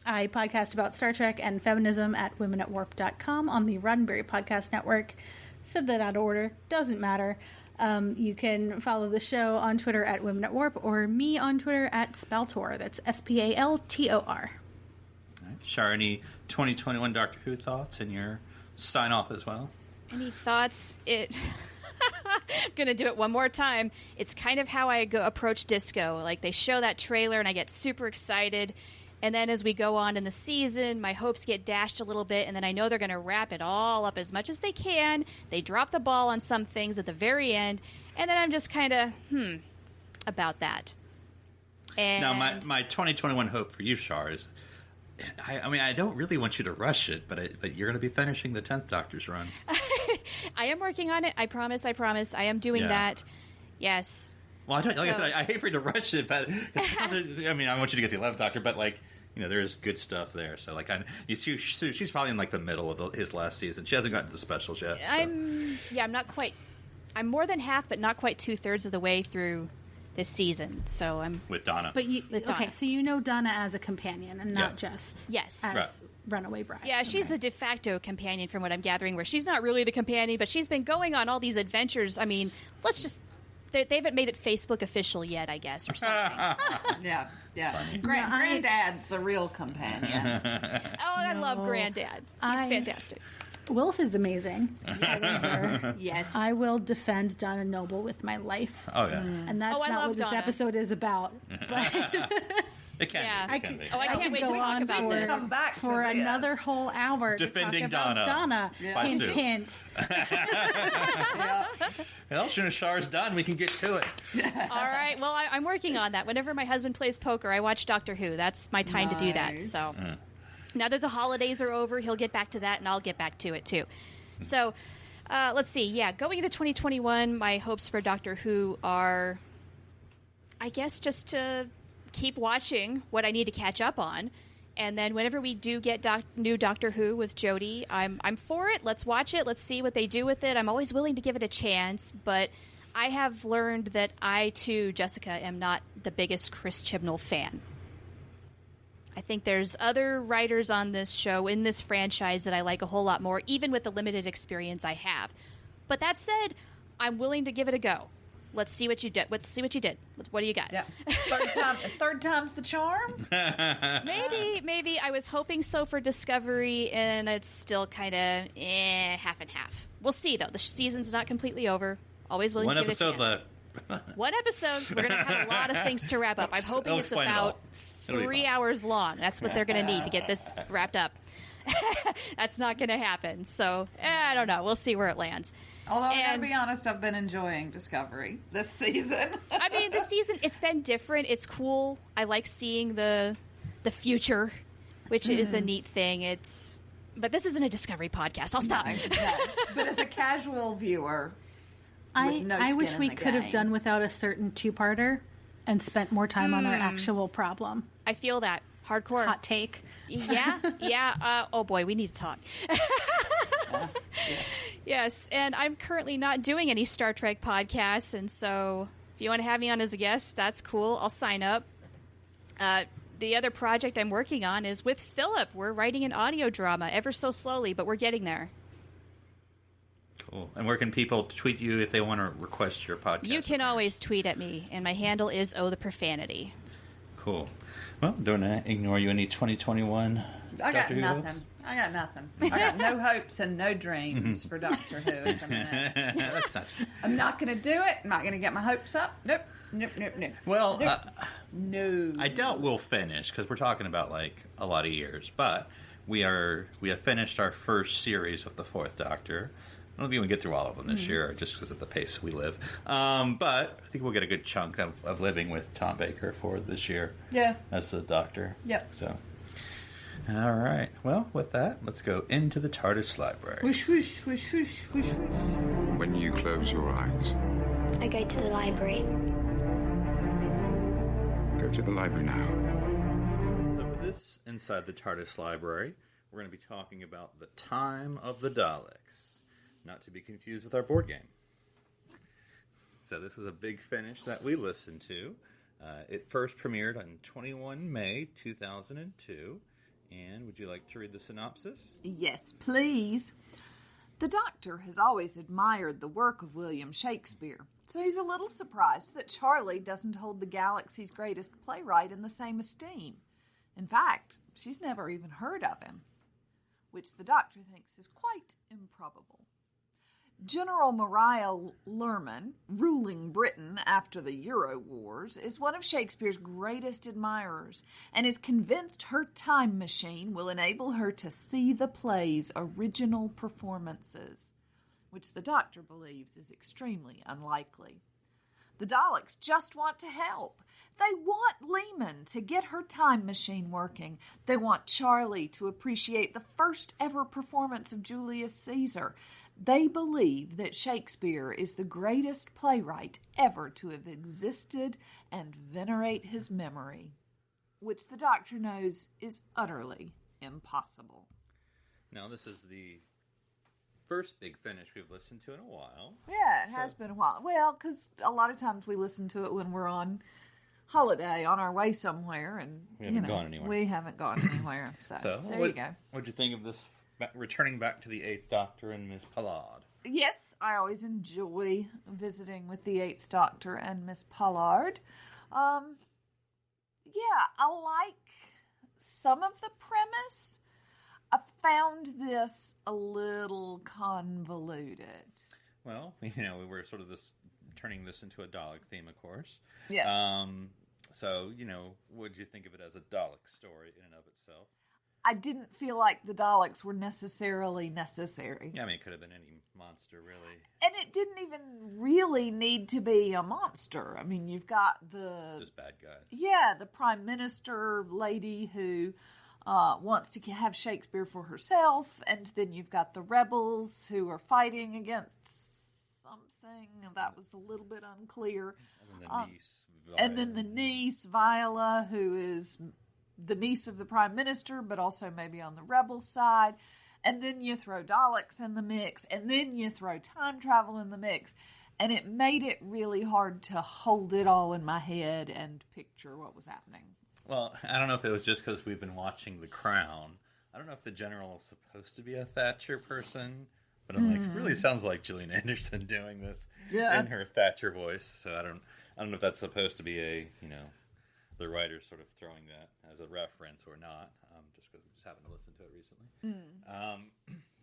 I podcast about Star Trek and feminism at womenatwarp.com on the Roddenberry Podcast Network. Said that out of order. Doesn't matter. You can follow the show on Twitter at Women at Warp or me on Twitter at Spaltor. That's Spaltor. Right. Char, any 2021 Doctor Who thoughts and your sign off as well? Any thoughts? I'm going to do it one more time. It's kind of how I approach Disco. Like, they show that trailer and I get super excited. And then as we go on in the season, my hopes get dashed a little bit, and then I know they're going to wrap it all up as much as they can. They drop the ball on some things at the very end, and then I'm just kind of, about that. And now, my 2021 hope for you, Char, is, I mean, I don't really want you to rush it, but you're going to be finishing the 10th Doctor's run. I am working on it. I promise. I am doing that. Yes. Well, I don't. Like I said, I hate for you to rush it, but I mean, I want you to get the 11th Doctor, but there is good stuff there. So, she's probably in the middle of his last season. She hasn't gotten to the specials yet. So. I'm not quite. I'm more than half, but not quite 2/3 of the way through this season. So I'm with Donna. But with Donna. Okay, so you know Donna as a companion and not just as Runaway Bride. Yeah, she's a de facto companion from what I'm gathering. Where she's not really the companion, but she's been going on all these adventures. I mean, they haven't made it Facebook official yet, I guess, or something. Yeah. Granddad's the real companion. I love Granddad. He's fantastic. Wilf is amazing. Yes. I will defend Donna Noble with my life. Oh, yeah. And that's not what this episode is about. But it can be. I can't wait to talk about this. Come back for another whole hour defending to talk about Donna. By hint, Sue. hint. Well, as soon as Char's done, we can get to it. All right. Well, I'm working on that. Whenever my husband plays poker, I watch Doctor Who. That's my time to do that. So now that the holidays are over, he'll get back to that, and I'll get back to it too. So let's see. Yeah, going into 2021, my hopes for Doctor Who are, I guess, just to keep watching what I need to catch up on. And then whenever we do get new Doctor Who with Jodie, I'm for it. Let's watch it. Let's see what they do with it. I'm always willing to give it a chance, but I have learned that I, too, Jessica, am not the biggest Chris Chibnall fan. I think there's other writers on this show, in this franchise, that I like a whole lot more, even with the limited experience I have. But that said, I'm willing to give it a go. Let's see what you did. What do you got? Yeah. Third time's the charm? Maybe. I was hoping so for Discovery, and it's still kind of half and half. We'll see, though. The season's not completely over. Always willing to give it a chance. One episode left. One episode. We're going to have a lot of things to wrap up. I'm hoping it's about 3 hours long. That's what they're going to need to get this wrapped up. That's not going to happen. So, I don't know. We'll see where it lands. Although, I gotta be honest, I've been enjoying Discovery this season. I mean, this season, it's been different. It's cool. I like seeing the future, which is a neat thing. But this isn't a Discovery podcast. I'll stop. No. But as a casual viewer, I wish we could have done without a certain two-parter and spent more time on our actual problem. I feel that. Hardcore. Hot take. Yeah. Oh, boy, we need to talk. Yes, and I'm currently not doing any Star Trek podcasts, and so if you want to have me on as a guest, that's cool. I'll sign up. the other project I'm working on is with Phillip. We're writing an audio drama, ever so slowly, but we're getting there. Cool. And where can people tweet you if they want to request your podcast? You can always tweet at me, and my handle is the Profanity. Cool. Well, don't ignore you any 2021 I got Doctor Who nothing. hopes? I got nothing. I got no hopes and no dreams for Doctor Who at the minute. That's not true. I'm not going to do it. I'm not going to get my hopes up. Nope. Nope. Well, Nope. No. I doubt we'll finish because we're talking about like a lot of years. But we have finished our first series of the Fourth Doctor. I don't think we get through all of them this year, just because of the pace we live. But I think we'll get a good chunk of living with Tom Baker for this year. Yeah. As the Doctor. Yep. So, all right. Well, with that, let's go into the TARDIS library. Whoosh, whoosh, whoosh, whoosh, whoosh, whoosh. When you close your eyes, I go to the library. go to the library now. So for this Inside the TARDIS library, we're going to be talking about the Time of the Daleks, not to be confused with our board game. So this is a big finish that we listened to. It first premiered on 21 May 2002. And would you like to read the synopsis? Yes, please. The Doctor has always admired the work of William Shakespeare, so he's a little surprised that Charlie doesn't hold the galaxy's greatest playwright in the same esteem. In fact, she's never even heard of him, which the Doctor thinks is quite improbable. General Maria Lerman, ruling Britain after the Euro Wars, is one of Shakespeare's greatest admirers and is convinced her time machine will enable her to see the play's original performances, which the Doctor believes is extremely unlikely. The Daleks just want to help. They want Lehman to get her time machine working. They want Charlie to appreciate the first ever performance of Julius Caesar. They believe that Shakespeare is the greatest playwright ever to have existed and venerate his memory, which the Doctor knows is utterly impossible. Now, this is the first big finish we've listened to in a while. Yeah, it has been a while. Well, because a lot of times we listen to it when we're on holiday, on our way somewhere, and We haven't gone anywhere. We haven't gone anywhere. So, there you go. What'd you think of this, returning back to the Eighth Doctor and Miss Pollard? Yes, I always enjoy visiting with the Eighth Doctor and Miss Pollard. Yeah, I like some of the premise. I found this a little convoluted. Well, we were sort of turning this into a Dalek theme, of course. Yeah. So, what did you think of it as a Dalek story in and of itself? I didn't feel like the Daleks were necessarily necessary. Yeah, I mean, it could have been any monster, really. And it didn't even really need to be a monster. I mean, you've got Just bad guys. Yeah, the Prime Minister lady who wants to have Shakespeare for herself, and then you've got the rebels who are fighting against something that was a little bit unclear. And then the niece. And then the niece, Viola, who is the niece of the Prime Minister, but also maybe on the rebel side. And then you throw Daleks in the mix, and then you throw time travel in the mix. And it made it really hard to hold it all in my head and picture what was happening. Well, I don't know if it was just because we've been watching The Crown. I don't know if the general is supposed to be a Thatcher person, but I'm like, it really sounds like Gillian Anderson doing this in her Thatcher voice. So I don't know if that's supposed to be the writer sort of throwing that as a reference or not, just because we just happened to listen to it recently.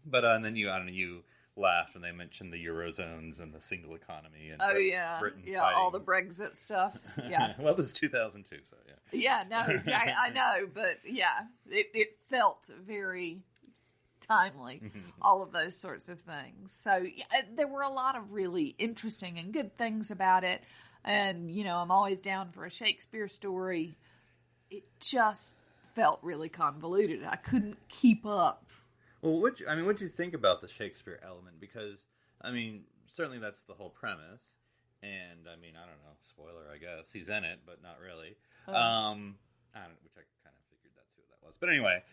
But and then you laughed when they mentioned the Eurozones and the single economy and Britain fighting. All the Brexit stuff. Yeah. Well, this is 2002, so yeah. Yeah, no, exactly. I know, but yeah, it felt very timely, all of those sorts of things. So yeah, there were a lot of really interesting and good things about it. And, I'm always down for a Shakespeare story. It just felt really convoluted. I couldn't keep up. Well, what'd you think about the Shakespeare element? Because, certainly that's the whole premise. And, I don't know, spoiler, I guess. He's in it, but not really. Which I kind of figured that's who that was. But anyway,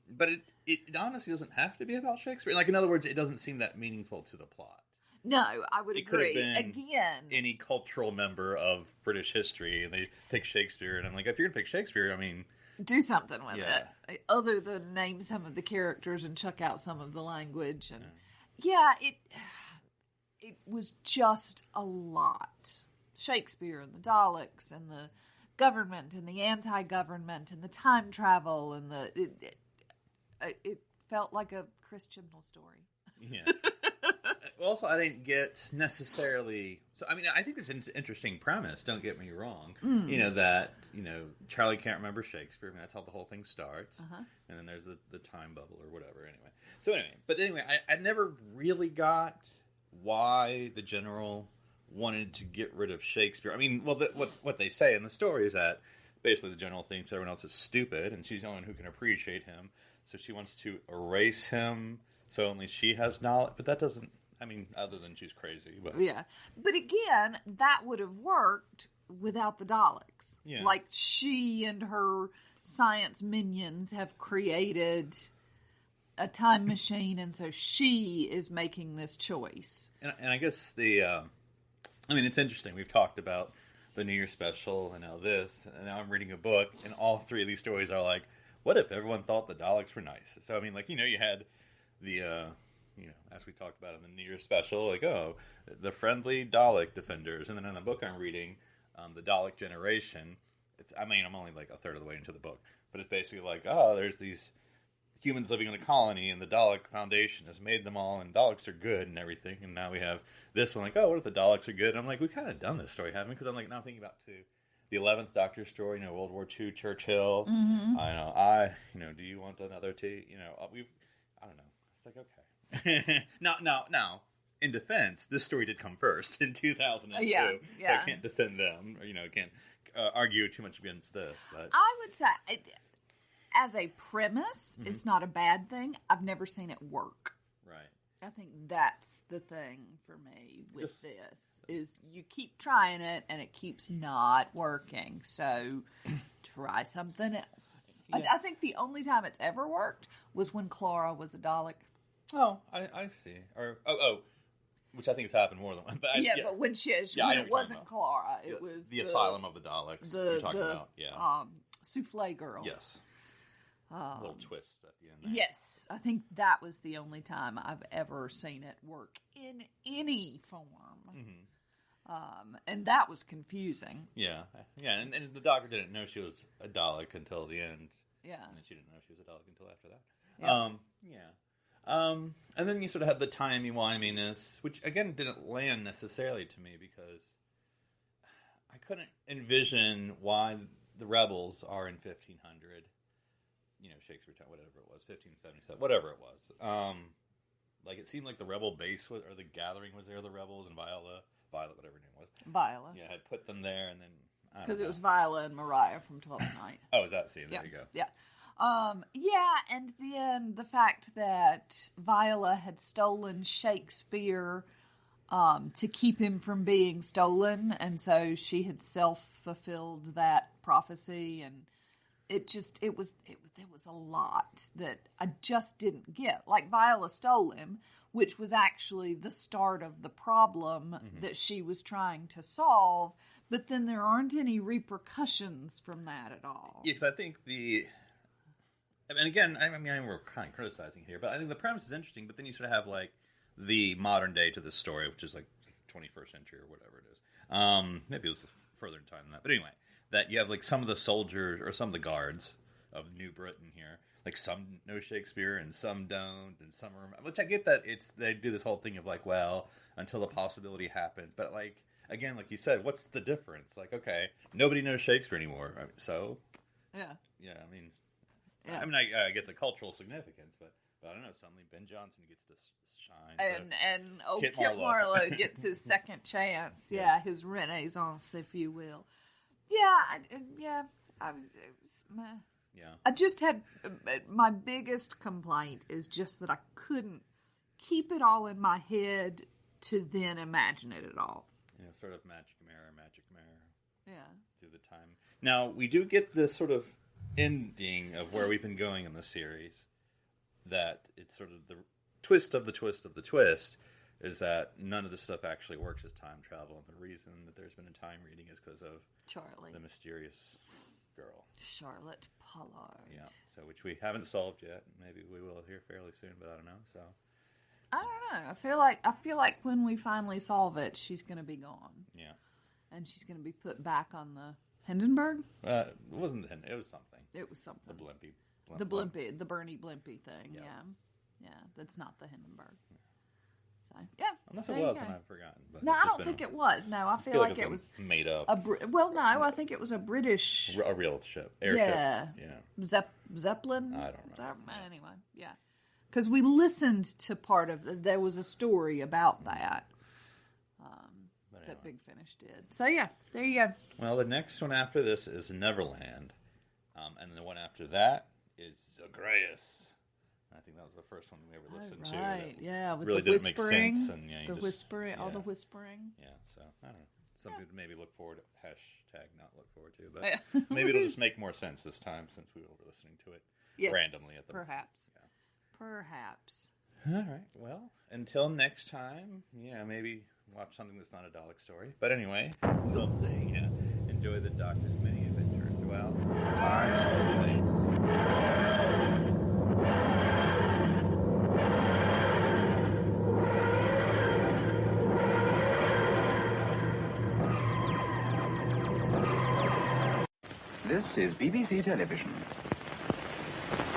but it honestly doesn't have to be about Shakespeare. Like, in other words, it doesn't seem that meaningful to the plot. No, I would It could have agree. been Again, any cultural member of British history, and they pick Shakespeare, and I'm like, if you're going to pick Shakespeare, I mean... do something with Yeah. it. Other than name some of the characters and chuck out some of the language. And it was just a lot. Shakespeare and the Daleks and the government and the anti-government and the time travel and it felt like a Christian story. Yeah. Also, I didn't get necessarily... So, I mean, I think it's an interesting premise, don't get me wrong. You know, that, Charlie can't remember Shakespeare. I mean, that's how the whole thing starts. And then there's the time bubble or whatever, anyway. So, anyway, I never really got why the general wanted to get rid of Shakespeare. I mean, well, what they say in the story is that basically the general thinks everyone else is stupid, and she's the only one who can appreciate him. So she wants to erase him so only she has knowledge. But that doesn't... I mean, other than she's crazy. But yeah. But again, that would have worked without the Daleks. Yeah. Like, she and her science minions have created a time machine, and so she is making this choice. And I guess I mean, it's interesting. We've talked about the New Year's special and now this, and now I'm reading a book, and all three of these stories are like, what if everyone thought the Daleks were nice? So, I mean, like, you had the... as we talked about in the New Year's special, like, the friendly Dalek defenders. And then in the book I'm reading, the Dalek generation, I'm only like a third of the way into the book, but it's basically like, there's these humans living in the colony, and the Dalek Foundation has made them all, and Daleks are good and everything. And now we have this one, like, what if the Daleks are good? And I'm like, we've kind of done this story, haven't we? Because I'm like, now I'm thinking about the 11th Doctor story, World War II, Churchill. I know, do you want another tea? I don't know. It's like, okay. Now, in defense, this story did come first in 2002. Yeah. So I can't defend them, or, can't argue too much against this. But I would say, as a premise, it's not a bad thing. I've never seen it work. Right. I think that's the thing for me with this, is you keep trying it, and it keeps not working. So try something else. Yeah. I think the only time it's ever worked was when Clara was a Dalek. Oh, I see. Or which I think has happened more than one. But but when it wasn't Clara, it was the Asylum of the Daleks. You're talking about, souffle girl. Yes. A little twist at the end there. Yes, I think that was the only time I've ever seen it work in any form. And that was confusing. Yeah, and the Doctor didn't know she was a Dalek until the end. Yeah. And then she didn't know she was a Dalek until after that. Yeah. And then you sort of had the timey-wiminess, which, again, didn't land necessarily to me because I couldn't envision why the rebels are in 1500, Shakespeare time, whatever it was, 1577, whatever it was. Like, it seemed like the rebel base was, or the gathering was there, the rebels, and Violet, whatever her name was. Viola. Yeah, had put them there, and then... Because it was Viola and Mariah from 12th Night. Oh, is that? See, there you go. Yeah. And then the fact that Viola had stolen Shakespeare to keep him from being stolen, and so she had self-fulfilled that prophecy, and there was a lot that I just didn't get. Like, Viola stole him, which was actually the start of the problem that she was trying to solve, but then there aren't any repercussions from that at all. Yeah, because I think and again, I mean, we're kind of criticizing here, but I think the premise is interesting, but then you sort of have, like, the modern day to this story, which is, like, 21st century or whatever it is. Maybe it was further in time than that. But anyway, that you have, like, some of the soldiers, or some of the guards of New Britain here, like, some know Shakespeare and some don't, and some are... Which I get that they do this whole thing of, like, well, until the possibility happens. But, like, again, like you said, what's the difference? Like, okay, nobody knows Shakespeare anymore, so... Yeah. Yeah, I mean... Yeah. I mean, I get the cultural significance, but I don't know. Suddenly, Ben Jonson gets to shine, and Kit Kit Marlowe. Marlowe gets his second chance. Yeah, his renaissance, if you will. Yeah, I was meh. Yeah, I just had my biggest complaint is just that I couldn't keep it all in my head to then imagine it at all. Sort of magic mirror. Yeah, through the time. Now we do get this sort of ending of where we've been going in the series, that it's sort of the twist of the twist of the twist, is that none of this stuff actually works as time travel, and the reason that there's been a time reading is because of Charlie. the mysterious girl. Charlotte Pollard. Yeah, so which we haven't solved yet. Maybe we will here fairly soon, but I don't know. So I don't know. I feel like when we finally solve it, she's going to be gone. yeah, And she's going to be put back on the Hindenburg. it wasn't the It was something. It was something. The Blimpie. The Blimpie, the Bernie Blimpie thing. Yeah. Yeah. That's not the Hindenburg. So yeah. Unless it there you was, go. and I've forgotten. But No, it's I just don't been think it was. No, I feel like it was made up. well, no, I think it was a British A real ship, airship. Yeah. Yeah. Zeppelin. I don't remember. Anyway, yeah. Because we listened to part of there was a story about that But that anyway. Big Finish did. So yeah, there you go. Well, the next one after this is Neverland, and the one after that is Zagreus. I think that was the first one we ever listened to. Right, that yeah, with really the didn't make whispering, sense, and yeah, you the just- whispering, all yeah. the whispering. Yeah, so I don't know. Something to maybe look forward to. Hashtag not look forward to, but maybe it'll just make more sense this time since we were listening to it Yes, randomly at the perhaps. Yeah. Perhaps. All right. Well, until next time, maybe watch something that's not a Dalek story. But anyway, We'll see. Yeah, enjoy the Doctor's many adventures throughout time and space. This is BBC Television.